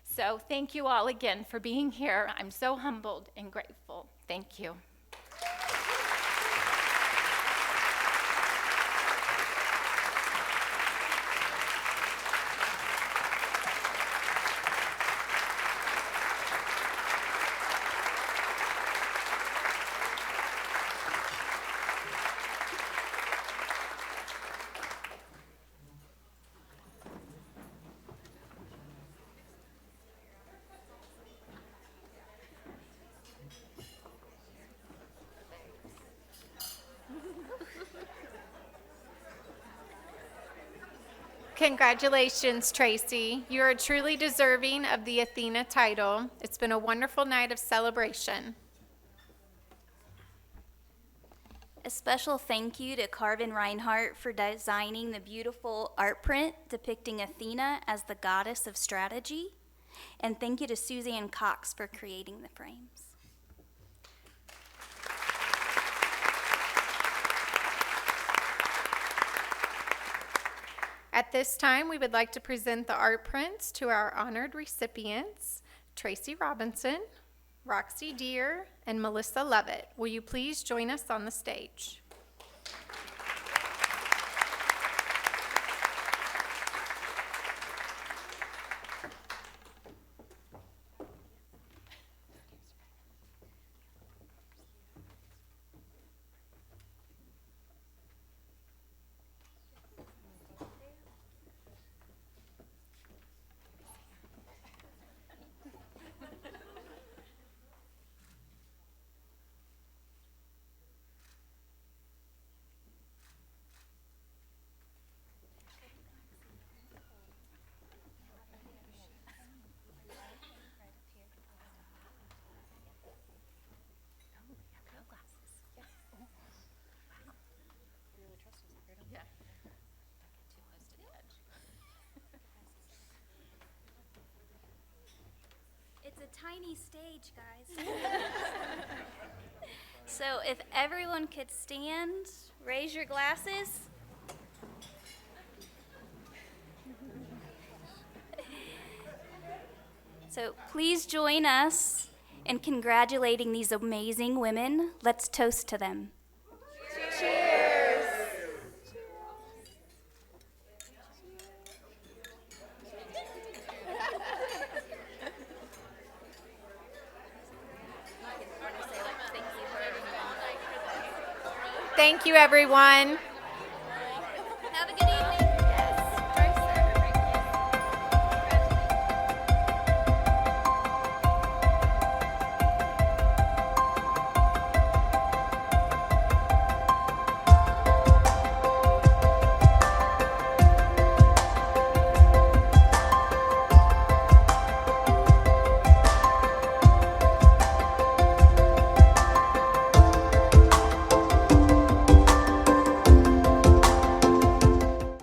So thank you all again for being here. I'm so humbled and grateful. Thank you. Congratulations, Tracy. You are truly deserving of the Athena title. It's been a wonderful night of celebration. A special thank you to Carvin Reinhardt for designing the beautiful art print depicting Athena as the goddess of strategy. And thank you to Suzanne Cox for creating the frames. At this time, we would like to present the art prints to our honored recipients, Tracy Robinson, Roxy Deere, and Melissa Levitt. Will you please join us on the stage? It's a tiny stage, guys. So if everyone could stand, raise your glasses. So please join us in congratulating these amazing women. Let's toast to them. Thank you, everyone.